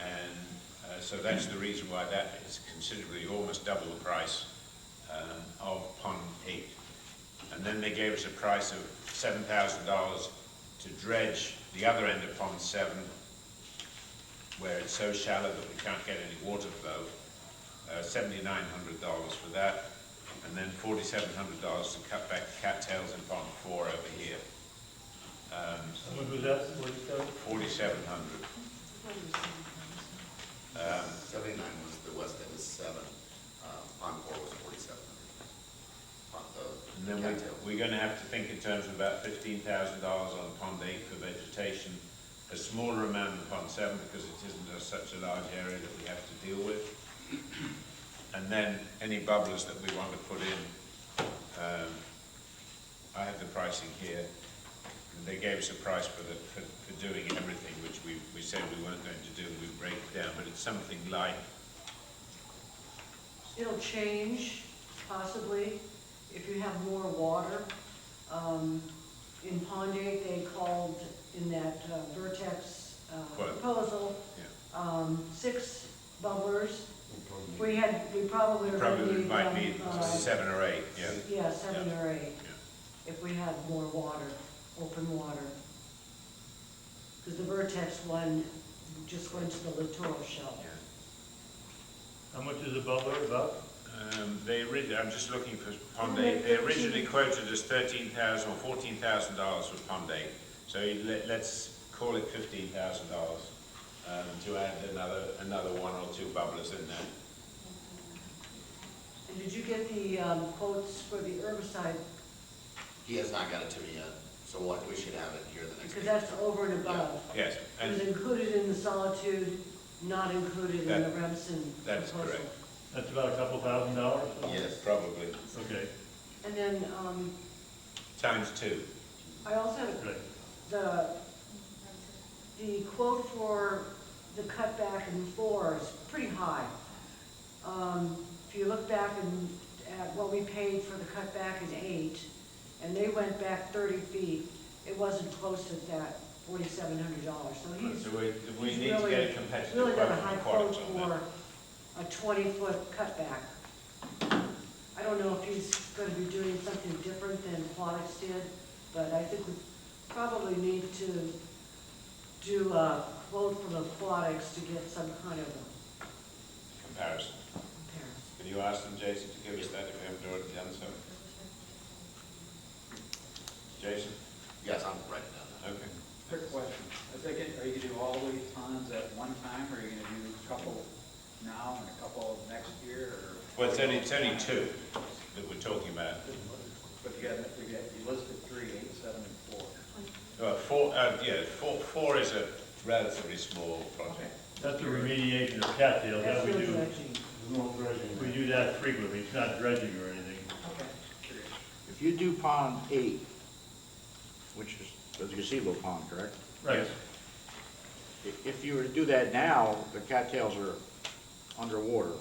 [SPEAKER 3] And so that's the reason why that is considerably, almost double the price of Pond 8. And then they gave us a price of $7,000 to dredge the other end of Pond 7, where it's so shallow that we can't get any water flow. $7,900 for that, and then $4,700 to cut back the cattails in Pond 4 over here.
[SPEAKER 1] What was that?
[SPEAKER 3] 4,700.
[SPEAKER 2] 79 was the west end is 7. Pond 4 was 4,700.
[SPEAKER 3] And then we're going to have to think in terms of about $15,000 on Pond 8 for vegetation, a smaller amount in Pond 7 because it isn't such a large area that we have to deal with. And then any bubblers that we want to put in, I have the pricing here. They gave us a price for doing everything, which we said we weren't going to do, we break it down, but it's something like,
[SPEAKER 12] It'll change, possibly, if you have more water. In Pond 8, they called in that Vertex
[SPEAKER 3] Quote.
[SPEAKER 12] proposal,
[SPEAKER 3] yeah.
[SPEAKER 12] 6 bubblers. We probably are gonna
[SPEAKER 3] Probably
[SPEAKER 12] need
[SPEAKER 3] might
[SPEAKER 12] them,
[SPEAKER 3] need 7 or 8, yeah.
[SPEAKER 12] Yeah, 7
[SPEAKER 3] Yeah.
[SPEAKER 12] or 8,
[SPEAKER 3] Yeah.
[SPEAKER 12] if we had more water, open water. Because the Vertex one just went to the littoral shelf.
[SPEAKER 1] How much is a bubbler about?
[SPEAKER 3] I'm just looking for Pond 8. They originally quoted us $13,000 or $14,000 for Pond 8. So let's call it $15,000 to add another 1 or 2 bubblers in there.
[SPEAKER 12] And did you get the quotes for the herbicide?
[SPEAKER 2] He has not got it to me yet, so we should have it here the next
[SPEAKER 12] Because
[SPEAKER 2] week.
[SPEAKER 12] that's over and above.
[SPEAKER 3] Yes,
[SPEAKER 12] It was
[SPEAKER 3] and
[SPEAKER 12] included in the Solitude, not included in the Remsen
[SPEAKER 3] that is
[SPEAKER 12] proposal.
[SPEAKER 3] correct.
[SPEAKER 1] That's about a couple $1,000?
[SPEAKER 2] Yes.
[SPEAKER 3] Probably.
[SPEAKER 1] Okay,
[SPEAKER 12] And then,
[SPEAKER 3] Times 2.
[SPEAKER 12] I also have
[SPEAKER 1] great.
[SPEAKER 12] the quote for the cutback in 4 is pretty high. If you look back at what we paid for the cutback in 8, and they went back 30 feet, it wasn't close to that $4,700. So
[SPEAKER 3] So we
[SPEAKER 12] he's
[SPEAKER 3] need to
[SPEAKER 12] really-
[SPEAKER 3] get a competitive
[SPEAKER 12] really got
[SPEAKER 3] quote
[SPEAKER 12] a high
[SPEAKER 3] from
[SPEAKER 12] quote
[SPEAKER 3] Quattix on that.
[SPEAKER 12] for a 20-foot cutback. I don't know if he's gonna be doing something different than Quattix did, but I think we probably need to do a quote from Aquatics to get some kind of a
[SPEAKER 3] Comparison.
[SPEAKER 12] comparison.
[SPEAKER 3] Can you ask them, Jason, to give us that if we haven't already done so? Jason?
[SPEAKER 2] Yes, I'm writing down
[SPEAKER 3] Okay.
[SPEAKER 9] Quick question. Are you gonna do all the ponds at one time, or are you gonna do a couple now and a couple next year, or?
[SPEAKER 3] Well, it's only 2 that we're talking about.
[SPEAKER 9] But you listed 3, 8, 7, and 4.
[SPEAKER 3] 4 is a relatively small project.
[SPEAKER 1] That's the remediation of cattails, that
[SPEAKER 12] That's
[SPEAKER 1] we
[SPEAKER 12] no
[SPEAKER 1] do.
[SPEAKER 12] dredging.
[SPEAKER 1] We do that frequently, it's not dredging or anything.
[SPEAKER 9] Okay. Curious.
[SPEAKER 13] If you do pond 8, which is the gazebo pond, correct?
[SPEAKER 1] Right.
[SPEAKER 13] If you were to do that now, the cattails are underwater,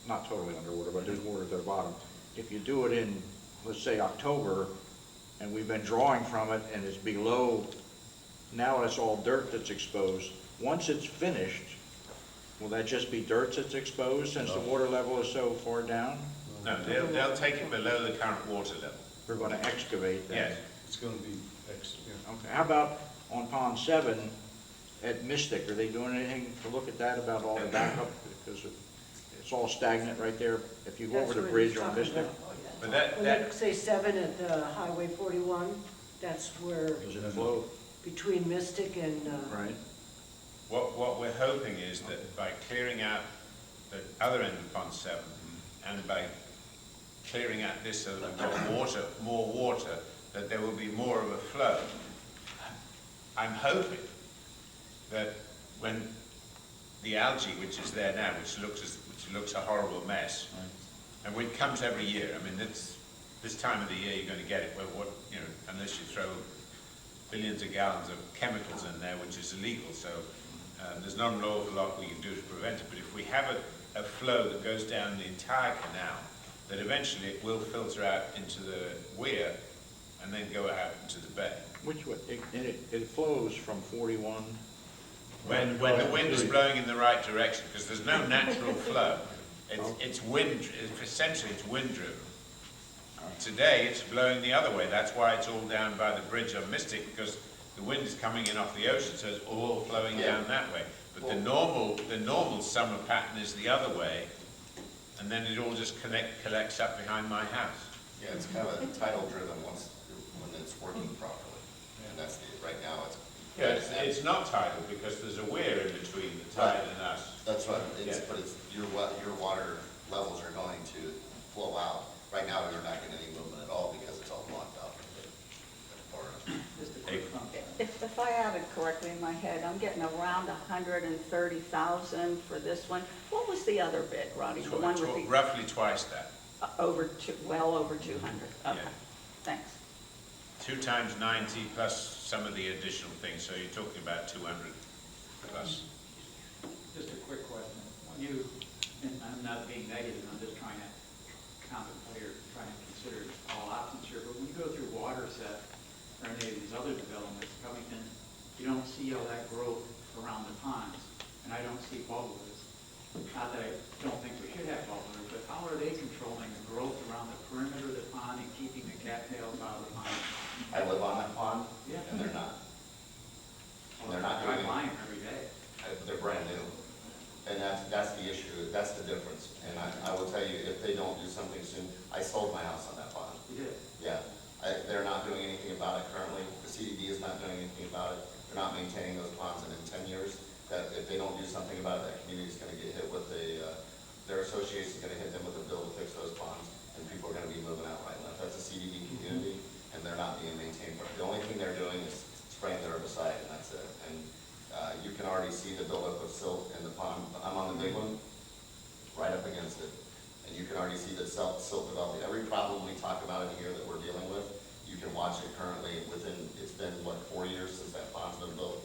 [SPEAKER 13] not totally underwater, but there's water at the bottom. If you do it in, let's say, October, and we've been drawing from it, and it's below, now it's all dirt that's exposed. Once it's finished, will that just be dirt that's exposed since the water level is so far down?
[SPEAKER 3] No, they'll take it below the current water level.
[SPEAKER 13] We're going to excavate that?
[SPEAKER 3] Yes.
[SPEAKER 10] It's going to be X.
[SPEAKER 13] Okay, how about on Pond 7 at Mystic? Are they doing anything to look at that about all the backup? Because it's all stagnant right there. If you go over
[SPEAKER 12] That's
[SPEAKER 13] the
[SPEAKER 12] what
[SPEAKER 13] bridge
[SPEAKER 12] he's
[SPEAKER 13] on
[SPEAKER 12] talking
[SPEAKER 13] Mystic,
[SPEAKER 12] about.
[SPEAKER 3] But
[SPEAKER 12] When they say 7 at the Highway 41, that's where,
[SPEAKER 13] does it flow?
[SPEAKER 12] between Mystic and,
[SPEAKER 13] Right.
[SPEAKER 3] what we're hoping is that by clearing out the other end of Pond 7, and by clearing out this so that we've got more water, that there will be more of a flow. I'm hoping that when the algae, which is there now, which looks a horrible mess, and which comes every year. I mean, this time of the year you're going to get it. Unless you throw billions of gallons of chemicals in there, which is illegal. So there's not an awful lot we can do to prevent it. But if we have a flow that goes down the entire canal, that eventually it will filter out into the weir and then go out into the bay.
[SPEAKER 13] Which way? It flows from 41.
[SPEAKER 3] When the wind is blowing in the right direction, because there's no natural flow. It's wind, essentially it's wind driven. Today it's blowing the other way. That's why it's all down by the bridge on Mystic, because the wind is coming in off the ocean, so it's all flowing down that way. But the normal summer pattern is the other way, and then it all just collects up behind my house.
[SPEAKER 2] Yeah, it's kind of tidal driven when it's working properly. And that's right now it's.
[SPEAKER 3] Yeah, it's not tidal because there's a weir in between the tide and us.
[SPEAKER 2] That's right,
[SPEAKER 3] Yeah.
[SPEAKER 2] but it's, your water levels are going to flow out. Right now, we're not getting any movement at all because it's all blocked up.
[SPEAKER 9] Just a quick comment.
[SPEAKER 5] If I added correctly in my head, I'm getting around 130,000 for this one. What was the other bid, Ronnie? The one with the,
[SPEAKER 3] Roughly twice that.
[SPEAKER 5] well over 200. Okay,
[SPEAKER 3] Yeah.
[SPEAKER 5] thanks.
[SPEAKER 3] 2 times 90 plus some of the additional things, so you're talking about 200 plus.
[SPEAKER 9] Just a quick question. When you, and I'm not being negative, I'm just trying to contemplate or trying to consider all options here, but when you go through Waterset or any of these other developments, Covington, you don't see all that growth around the ponds, and I don't see bubblers. Not that I don't think we should have bubblers, but how are they controlling the growth around the perimeter of the pond and keeping the cattails out of the pond?
[SPEAKER 2] I live on that pond,
[SPEAKER 9] Yeah.
[SPEAKER 2] and they're not.
[SPEAKER 9] Well,
[SPEAKER 2] They're not
[SPEAKER 9] I
[SPEAKER 2] doing it.
[SPEAKER 9] buy them every day.
[SPEAKER 2] They're brand new. And that's the issue, that's the difference. And I will tell you, if they don't do something soon, I sold my house on that pond.
[SPEAKER 9] You did.
[SPEAKER 2] Yeah, they're not doing anything about it currently. The CDD is not doing anything about it. They're not maintaining those ponds, and in 10 years, that if they don't do something about it, that community's gonna get hit with their association's gonna hit them with a bill to fix those ponds, and people are gonna be moving out right now. That's a CDD community, and they're not being maintained. The only thing they're doing is spraying the herbicide, and that's it. And you can already see the buildup of silt in the pond. I'm on the big one, right up against it. And you can already see the silt developing. Every problem we talk about in here that we're dealing with, you can watch it currently it's been, 4 years since that pond's been built?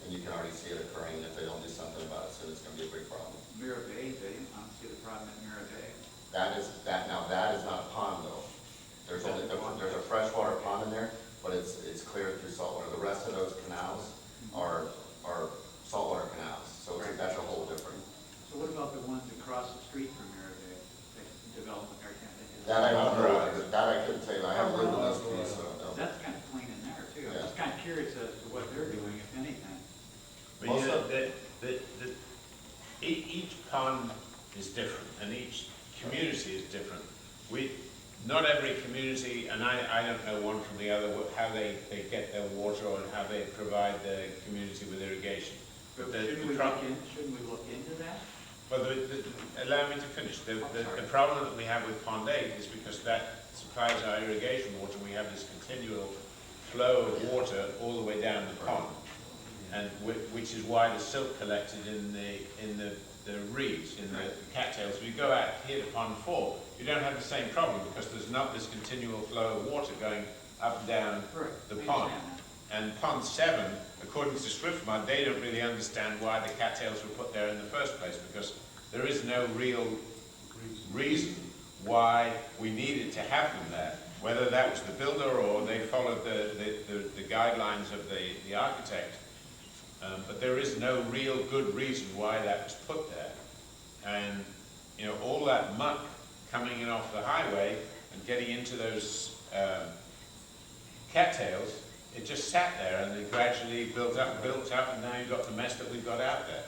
[SPEAKER 2] And you can already see it occurring, and if they don't do something about it soon, it's gonna be a big problem.
[SPEAKER 9] Mirror Bay, I don't see the problem at Mirror Bay.
[SPEAKER 2] That is not a pond though. There's a freshwater pond in there, but it's cleared through saltwater. The rest of those canals are saltwater canals, so that's a whole different.
[SPEAKER 9] So what about the ones across the street from Mirror Bay, the development there?
[SPEAKER 2] That I don't know, that I couldn't tell you, I haven't lived in those communities, so I don't know.
[SPEAKER 9] That's kind of clean in there too. I'm
[SPEAKER 2] Yeah.
[SPEAKER 9] just kind of curious as to what they're doing, if anything.
[SPEAKER 3] But you know, each pond is different, and each community is different. Not every community, and I don't know one from the other, how they get their water and how they provide the community with irrigation.
[SPEAKER 9] But
[SPEAKER 3] The-
[SPEAKER 9] shouldn't
[SPEAKER 3] the
[SPEAKER 9] we
[SPEAKER 3] pro-
[SPEAKER 9] look into that?
[SPEAKER 3] But allow me to finish. The problem that we have with Pond 8 is because that supplies our irrigation water, we have this continual flow of water all the way down the pond. And which is why the silt collected in the reeds, in the cattails. If you go out here to Pond 4, you don't have the same problem because there's not this continual flow of water going up and down
[SPEAKER 9] Correct.
[SPEAKER 3] the
[SPEAKER 9] We
[SPEAKER 3] pond.
[SPEAKER 9] understand
[SPEAKER 3] And Pond 7, according to Swiftmud, they don't really understand why the cattails were put there in the first place, because there is no real reason why we needed to have them there. Whether that was the builder or they followed the guidelines of the architect. But there is no real good reason why that was put there. And, you know, all that muck coming in off the highway and getting into those cattails, it just sat there and it gradually built up, and now you've got the mess that we've got out there.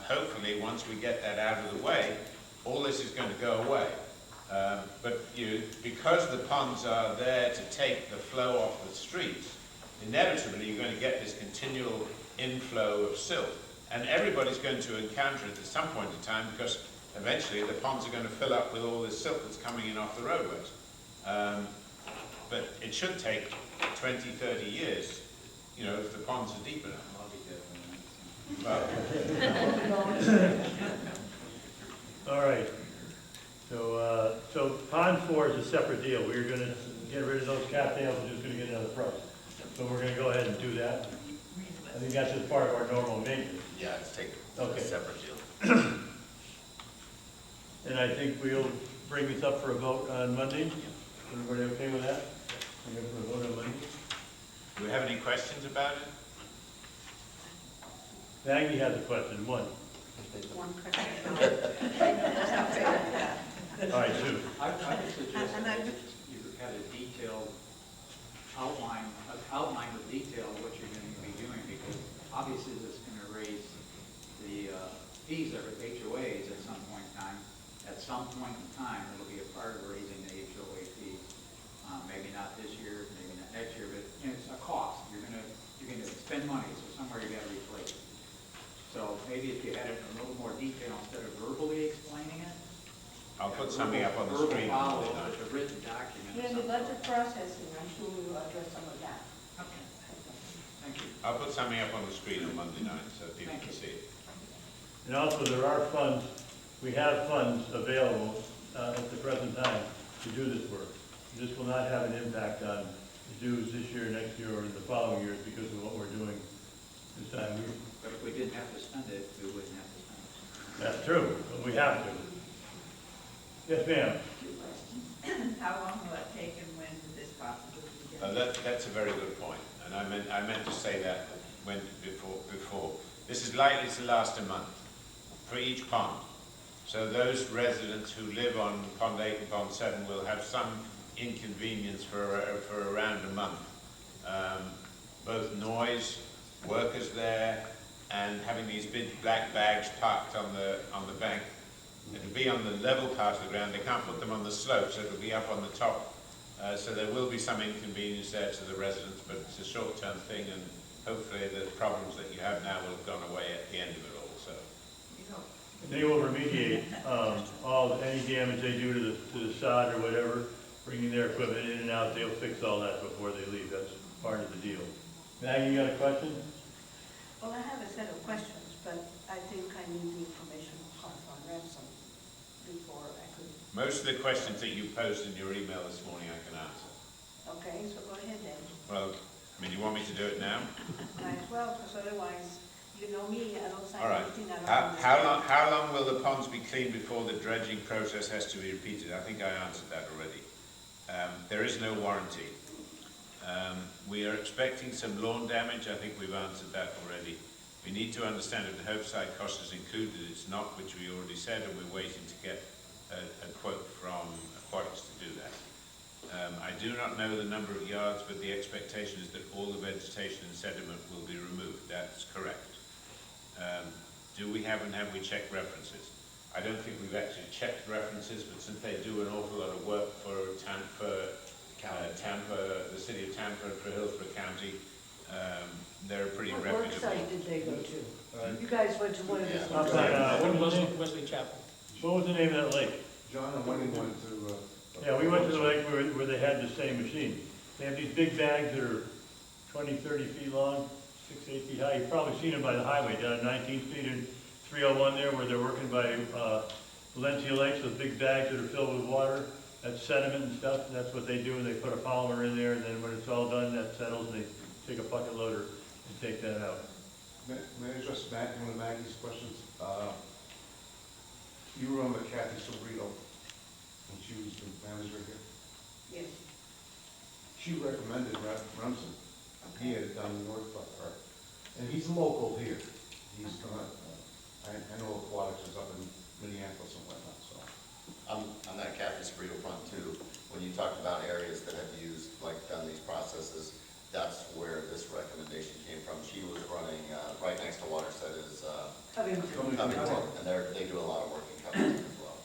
[SPEAKER 3] Hopefully, once we get that out of the way, all this is going to go away. But because the ponds are there to take the flow off the streets, inevitably you're going to get this continual inflow of silt. And everybody's going to encounter it at some point in time, because eventually the ponds are going to fill up with all this silt that's coming in off the roadways. But it should take 20, 30 years, if the ponds are deep enough.
[SPEAKER 1] All right. So pond 4 is a separate deal. We're gonna get rid of those cattails, we're just gonna get another price. So we're gonna go ahead and do that. I think that's just part of our normal maintenance.
[SPEAKER 2] Yeah, it's a
[SPEAKER 1] Okay.
[SPEAKER 2] separate deal.
[SPEAKER 1] And I think we'll bring this up for a vote on Monday. Everybody okay with that? We're going for a vote on Monday.
[SPEAKER 3] Do we have any questions about it?
[SPEAKER 1] Maggie has a question, one.
[SPEAKER 5] One question.
[SPEAKER 1] All right, Sue.
[SPEAKER 9] I would suggest that you had a detailed outline with detail of what you're going to be doing, because obviously this is going to raise the fees of HOAs at some point in time. At some point in time, it'll be a part of raising the HOA fees. Maybe not this year, maybe not next year, but it's a cost. You're going to spend money, so somewhere you got to replace it. So maybe if you had it in a little more detail instead of verbally explaining it.
[SPEAKER 3] I'll put something up on the
[SPEAKER 9] Verbal
[SPEAKER 3] screen.
[SPEAKER 9] follow-up with a written document. or
[SPEAKER 8] In the
[SPEAKER 9] something.
[SPEAKER 8] budget processing, I'm sure we will address some of that.
[SPEAKER 9] Okay, thank you.
[SPEAKER 3] I'll put something up on the screen on Monday night so people
[SPEAKER 9] Thank
[SPEAKER 3] can
[SPEAKER 9] you.
[SPEAKER 3] see it.
[SPEAKER 1] And also, there are funds, we have funds available at the present time to do this work. This will not have an impact on the dues this year, next year, or the following years because of what we're doing this time.
[SPEAKER 9] But if we didn't have to spend it, we wouldn't have to spend it.
[SPEAKER 1] That's true, but we have to. Yes, ma'am.
[SPEAKER 14] How long will it take and when will this possibly begin?
[SPEAKER 3] That's a very good point, and I meant to say that before. This is likely to last a month for each pond. So those residents who live on Pond 8 and Pond 7 will have some inconvenience for around a month. Both noise, workers there, and having these big black bags parked on the bank. It'll be on the level part of the ground. They can't put them on the slope, so it'll be up on the top. So there will be some inconvenience there to the residents, but it's a short-term thing, and hopefully the problems that you have now will have gone away at the end of it all. So
[SPEAKER 1] They will remediate any damage they do to the sod or whatever, bringing their equipment in and out. They'll fix all that before they leave. That's part of the deal. Maggie, you got a question?
[SPEAKER 14] Well, I have a set of questions, but I think I need the information from Ransom before I could.
[SPEAKER 3] most of the questions that you posed in your email this morning I can answer.
[SPEAKER 14] Okay, so go ahead then.
[SPEAKER 3] Well, I mean, you want me to do it now?
[SPEAKER 14] Might as well, because otherwise, you know me, I don't sign
[SPEAKER 3] All right.
[SPEAKER 14] anything I don't
[SPEAKER 3] How
[SPEAKER 14] understand.
[SPEAKER 3] how long will the ponds be cleaned before the dredging process has to be repeated? I think I answered that already. There is no warranty. We are expecting some lawn damage. I think we've answered that already. We need to understand if the herbicide cost is included. It's not, which we already said, and we're waiting to get a quote from Aquatics to do that. I do not know the number of yards, but the expectation is that all the vegetation and sediment will be removed. That's correct. Do we have we checked references? I don't think we've actually checked references, but since they do an awful lot of work for Tampa, the city of Tampa, and for Hillsborough County, they're pretty
[SPEAKER 12] What
[SPEAKER 3] reputable.
[SPEAKER 12] work site did they go to? You guys went to one of these.
[SPEAKER 2] Yeah.
[SPEAKER 12] ones.
[SPEAKER 1] What was the name?
[SPEAKER 9] Wesley Chapel.
[SPEAKER 1] What was the name of that lake?
[SPEAKER 10] John and Wendy went to,
[SPEAKER 1] Yeah, we went to the lake where they had the same machine. They have these big bags that are 20, 30 feet long, 6, 8 feet high. You've probably seen them by the highway down 19th Street and 301 there where they're working by Valencia Lakes, those big bags that are filled with water. That's sediment and stuff. That's what they do. They put a polymer in there, and then when it's all done, that settles, and they take a bucket loader and take that out.
[SPEAKER 10] may I address one of Maggie's questions? You were on with Kathy Sobrito, when she was the manager here.
[SPEAKER 14] Yes,
[SPEAKER 10] She recommended Remsen. He had it done in Northbrook, right? And he's local here. He's gonna, I know Aquatics is up in Minneapolis and whatnot, so.
[SPEAKER 2] On that Kathy Sprito front too, when you talked about areas that have used, like done these processes, that's where this recommendation came from. She was running, right next to Watershed is,
[SPEAKER 12] Covington.
[SPEAKER 2] Covington, and they do a lot of work in Covington as well.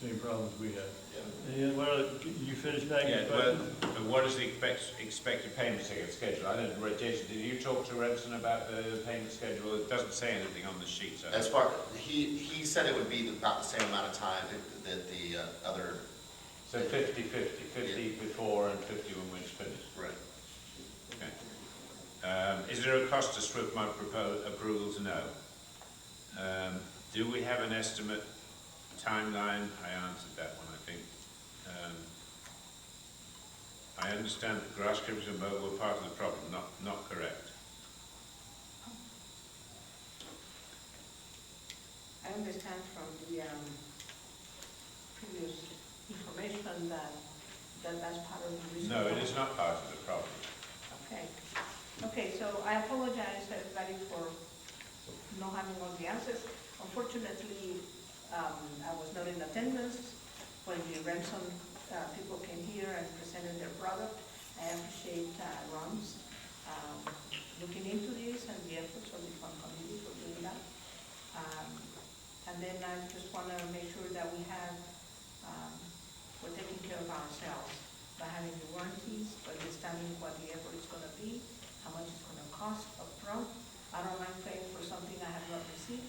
[SPEAKER 1] Same problems we have.
[SPEAKER 2] Yeah.
[SPEAKER 1] And what other, you finished Maggie's
[SPEAKER 3] Yeah, well,
[SPEAKER 1] question?
[SPEAKER 3] but what is the expected payment schedule? I don't know, Jason, did you talk to Remsen about the payment schedule? It doesn't say anything on the sheet, so.
[SPEAKER 2] As far, he said it would be about the same amount of time that the other.
[SPEAKER 3] So 50/50, 50 before and 50 when it's finished.
[SPEAKER 2] Right.
[SPEAKER 3] Okay. Is there a cost to SWIFMUD approvals? No. Do we have an estimate timeline? I answered that one, I think. I understand that grass clippers and mow were part of the problem, not correct.
[SPEAKER 14] I understand from the previous information that that's part of the reason.
[SPEAKER 3] No, it is not part of the problem.
[SPEAKER 14] Okay. Okay, so I apologize everybody for not having all the answers. Unfortunately, I was not in attendance when the Remsen people came here and presented their product. I appreciate Ron's looking into this and the efforts of the fund committee for doing that. And then I just want to make sure that we have, we're taking care of ourselves by having the warranties, by understanding what the effort is going to be, how much it's going to cost upfront. I don't like paying for something I have not received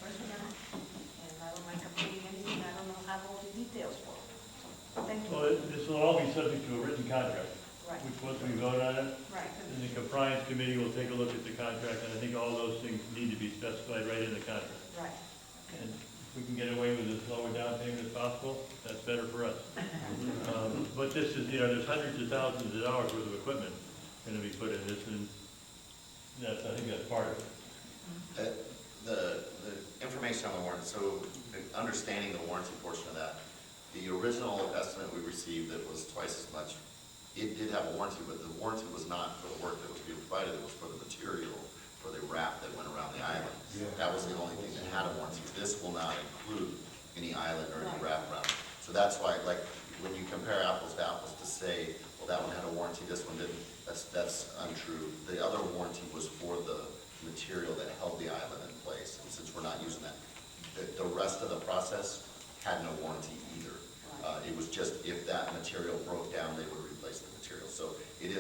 [SPEAKER 14] personally, and I don't like approving anything I don't have all the details for. So, thank you.
[SPEAKER 1] Well, this will all be subject to a written contract,
[SPEAKER 14] Right,
[SPEAKER 1] which once we vote on it,
[SPEAKER 14] right.
[SPEAKER 1] and the compliance committee will take a look at the contract, and I think all those things need to be specified right in the contract.
[SPEAKER 14] Right.
[SPEAKER 1] And we can get away with as low a down payment as possible, that's better for us. But this is, there's hundreds of thousands of dollars worth of equipment gonna be put in this, and I think that's part of it.
[SPEAKER 2] The information on the warranty, so understanding the warranty portion of that, the original estimate we received that was twice as much, it did have a warranty, but the warranty was not for the work that was being provided, it was for the material, for the wrap that went around the island. That was the only thing that had a warranty. This will not include any island or any wrap around. So that's why, like, when you compare apples to apples to say, well, that one had a warranty, this one didn't, that's untrue. The other warranty was for the material that held the island in place, and since we're not using that, the rest of the process had no warranty either. It was just if that material broke down, they would replace the material. So it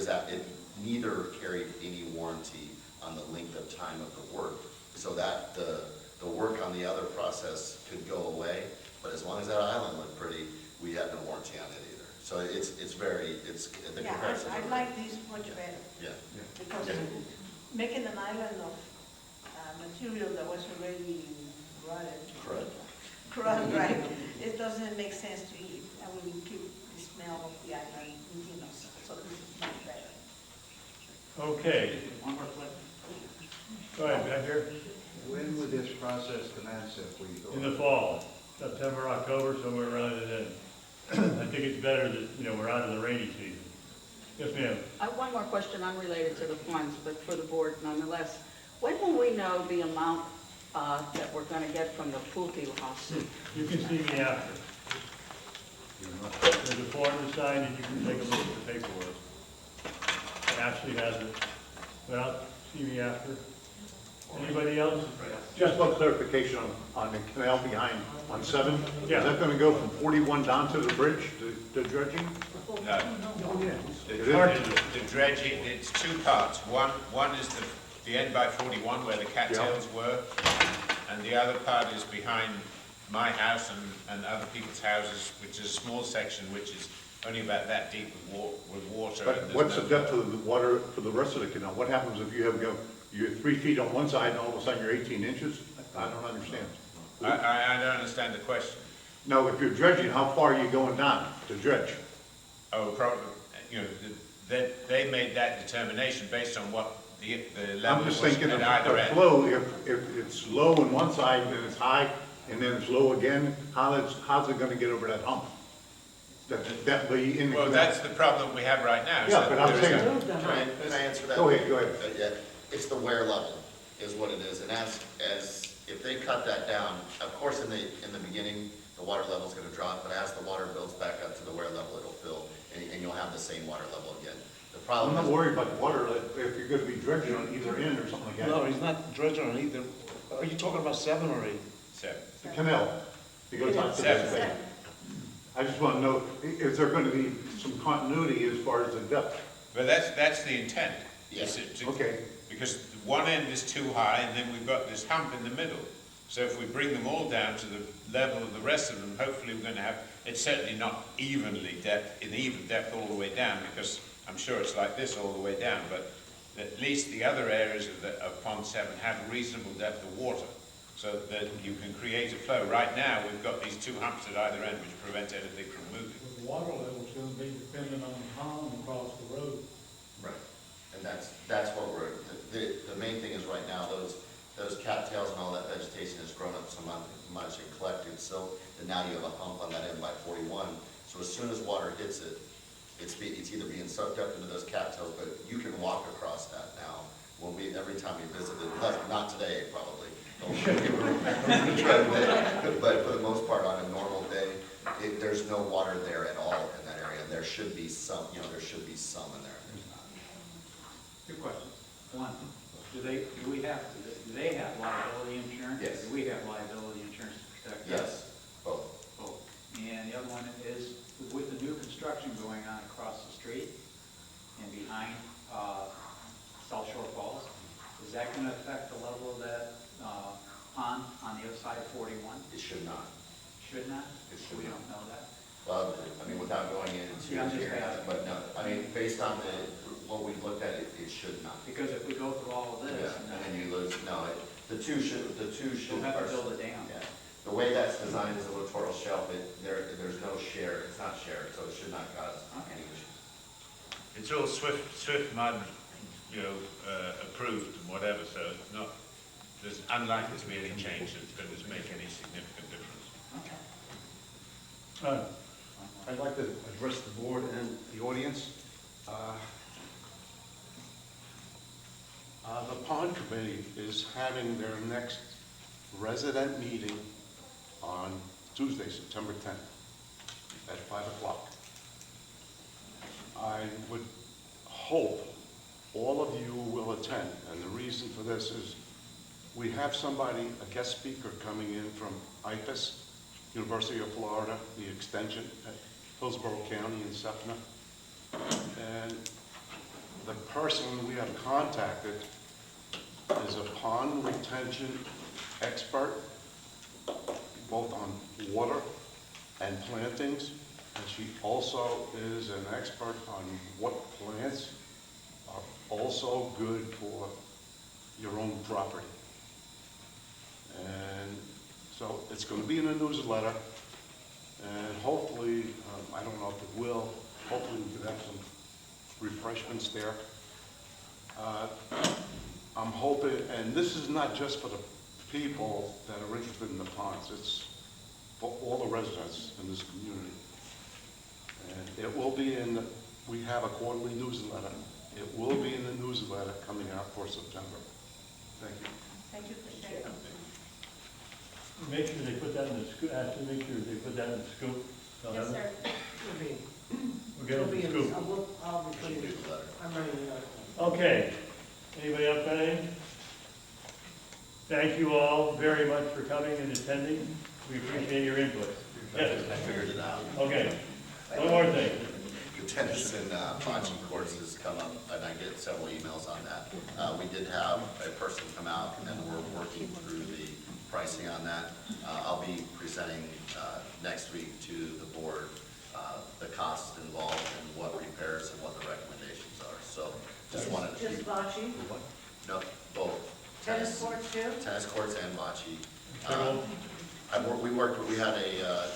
[SPEAKER 2] neither carried any warranty on the length of time of the work, so that the work on the other process could go away, but as long as that island looked pretty, we had no warranty on it either. So it's the
[SPEAKER 14] Yeah,
[SPEAKER 2] comparison.
[SPEAKER 14] I like this much better,
[SPEAKER 2] Yeah.
[SPEAKER 14] because making an island of material that was already rotted.
[SPEAKER 2] Correct.
[SPEAKER 14] Right, it doesn't make sense to eat, and we will keep the smell of the island within us, so this is much better.
[SPEAKER 1] Okay,
[SPEAKER 9] One more question.
[SPEAKER 1] go ahead, back here.
[SPEAKER 15] When would this process commence if we go?
[SPEAKER 1] In the fall, September, October, somewhere around it then. I think it's better that, we're out of the rainy season. Yes, ma'am.
[SPEAKER 5] I have one more question unrelated to the funds, but for the board nonetheless. When will we know the amount that we're going to get from the Pulte lawsuit?
[SPEAKER 1] You can see me after. There's a form to sign, and you can take a look at the paperwork. Ashley has it. Well, see me after. Anybody else?
[SPEAKER 10] Just one clarification on the canal behind, on 7.
[SPEAKER 1] Yeah.
[SPEAKER 10] Is that going to go from 41 down to the bridge, to dredging?
[SPEAKER 3] No. The dredging, it's two parts. One is the end by 41 where the cattails were, and the other part is behind my house and other people's houses, which is a small section which is only about that deep with water.
[SPEAKER 10] But
[SPEAKER 3] and there's
[SPEAKER 10] what's
[SPEAKER 3] no-
[SPEAKER 10] the depth of the water for the rest of the canal? What happens if you're 3 feet on one side and all of a sudden you're 18 inches? I don't understand.
[SPEAKER 3] I don't understand the question.
[SPEAKER 10] No, if you're dredging, how far are you going down to dredge?
[SPEAKER 3] Oh, probably, they made that determination based on what the level
[SPEAKER 10] I'm
[SPEAKER 3] was
[SPEAKER 10] just thinking of
[SPEAKER 3] at either
[SPEAKER 10] the
[SPEAKER 3] end.
[SPEAKER 10] flow, if it's low on one side and then it's high and then it's low again, how's it gonna get over that hump? That be in the
[SPEAKER 3] Well,
[SPEAKER 10] canal?
[SPEAKER 3] that's the problem we have right now. is
[SPEAKER 10] Yeah,
[SPEAKER 3] that
[SPEAKER 10] but I'm
[SPEAKER 3] there is
[SPEAKER 10] saying-
[SPEAKER 3] no-
[SPEAKER 2] Can I answer that?
[SPEAKER 10] Go ahead.
[SPEAKER 2] Yeah, it's the wear level is what it is, and as if they cut that down, of course, in the beginning, the water level's gonna drop, but as the water builds back up to the wear level, it'll fill, and you'll have the same water level again. The
[SPEAKER 10] I'm
[SPEAKER 2] problem
[SPEAKER 10] not
[SPEAKER 2] is,
[SPEAKER 10] worried about the water, if you're gonna be dredging on either end or something like that.
[SPEAKER 15] No, he's not dredging on either. Are you talking about 7 or 8?
[SPEAKER 3] Seven.
[SPEAKER 10] The canal, it goes out to
[SPEAKER 3] Seven.
[SPEAKER 10] the thing. I just wanna know, is there gonna be some continuity as far as the depth?
[SPEAKER 3] But that's the intent. is
[SPEAKER 2] Yeah.
[SPEAKER 3] it to-
[SPEAKER 10] Okay.
[SPEAKER 3] Because one end is too high, and then we've got this hump in the middle. So if we bring them all down to the level of the rest of them, hopefully we're going to have, it's certainly not even depth all the way down, because I'm sure it's like this all the way down, but at least the other areas of Pond 7 have a reasonable depth of water, so that you can create a flow. Right now, we've got these two humps at either end, which prevent anything from moving.
[SPEAKER 16] The water level's gonna be dependent on the pond across the road.
[SPEAKER 2] right, and that's what the main thing is right now, those cattails and all that vegetation has grown up so much and collected, so that now you have a hump on that end by 41. So as soon as water hits it, it's either being soaked up into those cattails, but you can walk across that now. Every time we visit it, not today probably, but for the most part on a normal day, there's no water there at all in that area. And there should be some, there should be some in there.
[SPEAKER 9] Two questions. One, do they have liability insurance?
[SPEAKER 2] Yes.
[SPEAKER 9] Do we have liability insurance to protect us?
[SPEAKER 2] Yes, both.
[SPEAKER 9] Both. And the other one is, with the new construction going on across the street and behind South Shore Falls, is that going to affect the level of that pond on the other side of 41?
[SPEAKER 2] It should not.
[SPEAKER 9] Should not?
[SPEAKER 2] It should
[SPEAKER 9] We
[SPEAKER 2] not.
[SPEAKER 9] don't know that.
[SPEAKER 2] Well, I mean, without going into
[SPEAKER 9] Yeah, I'm just
[SPEAKER 2] here,
[SPEAKER 9] asking.
[SPEAKER 2] but no, I mean, based on what we looked at, it should not.
[SPEAKER 9] Because if we go through all of
[SPEAKER 2] Yeah,
[SPEAKER 9] this,
[SPEAKER 2] and then you lose, no, the two should.
[SPEAKER 9] we'll have to build a dam.
[SPEAKER 2] Yeah, the way that's designed as a littoral shelf, there's no share, it's not shared, so it should not cause any issues.
[SPEAKER 3] It's all Swift mud, approved and whatever, so it's not, there's unlikely to be any change that's going to make any significant difference.
[SPEAKER 10] I'd like to address the board and the audience. The pond committee is having their next resident meeting on Tuesday, September 10th at 5 o'clock. I would hope all of you will attend, and the reason for this is we have somebody, a guest speaker coming in from IFAS, University of Florida, the extension at Hillsborough County in SEPNA. And the person we have contacted is a pond retention expert, both on water and plantings. And she also is an expert on what plants are also good for your own property. And so it's going to be in a newsletter, and hopefully, I don't know if it will, hopefully we could have some refreshments there. I'm hoping, and this is not just for the people that are interested in the ponds, it's for all the residents in this community. And it will be in, we have a quarterly newsletter. It will be in the newsletter coming out for September. Thank you.
[SPEAKER 14] Thank you for sharing.
[SPEAKER 1] Make sure they put that in the scoop, ask them to make sure they put that in the scoop. They'll
[SPEAKER 14] Yes,
[SPEAKER 1] have it.
[SPEAKER 14] sir.
[SPEAKER 1] We'll get it in the scoop.
[SPEAKER 12] I'll be putting it, I'm running the article.
[SPEAKER 1] Okay, anybody else got anything? Thank you all very much for coming and attending. We appreciate your input. Yes,
[SPEAKER 2] I figured it out.
[SPEAKER 1] okay. One more thing.
[SPEAKER 2] The tennis and bocce courses come up, and I get several emails on that. We did have a person come out, and we're working through the pricing on that. I'll be presenting next week to the board the costs involved and what repairs and what the recommendations are. So just wanted to.
[SPEAKER 12] Just bocce?
[SPEAKER 2] No, both.
[SPEAKER 12] Tennis courts too?
[SPEAKER 2] Tennis courts and bocce.
[SPEAKER 1] Sure.
[SPEAKER 2] We had a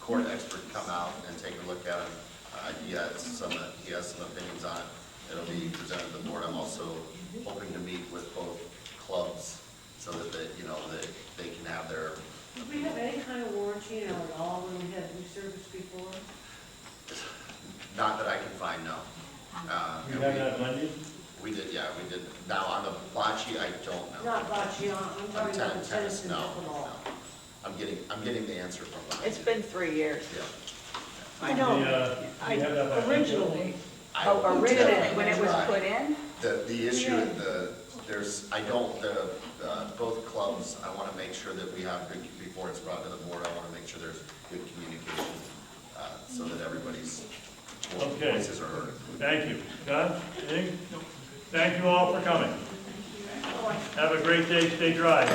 [SPEAKER 2] court expert come out and take a look at it. He has some opinions on it. It'll be presented to the board. I'm also hoping to meet with both clubs so that they can have their.
[SPEAKER 12] Did we have any kind of warranty at all when we had resurfaced before?
[SPEAKER 2] Not that I can find, no.
[SPEAKER 1] You have that Monday?
[SPEAKER 2] We did, yeah, we did. Now on the bocce, I don't know.
[SPEAKER 12] Not bocce, I'm talking about the tennis and
[SPEAKER 2] no.
[SPEAKER 12] pickleball.
[SPEAKER 2] I'm getting the answer from them.
[SPEAKER 5] It's been 3 years.
[SPEAKER 2] Yeah.
[SPEAKER 12] I know,
[SPEAKER 1] You have that by-
[SPEAKER 12] originally.
[SPEAKER 5] Oh, originally, when it was put in?
[SPEAKER 2] The issue, both clubs, I want to make sure that we have good, before it's brought to the board, I want to make sure there's good communication, so that everybody's
[SPEAKER 1] Okay.
[SPEAKER 2] voices are heard.
[SPEAKER 1] Thank you. John, anything? Thank you all for coming. Have a great day, stay dry.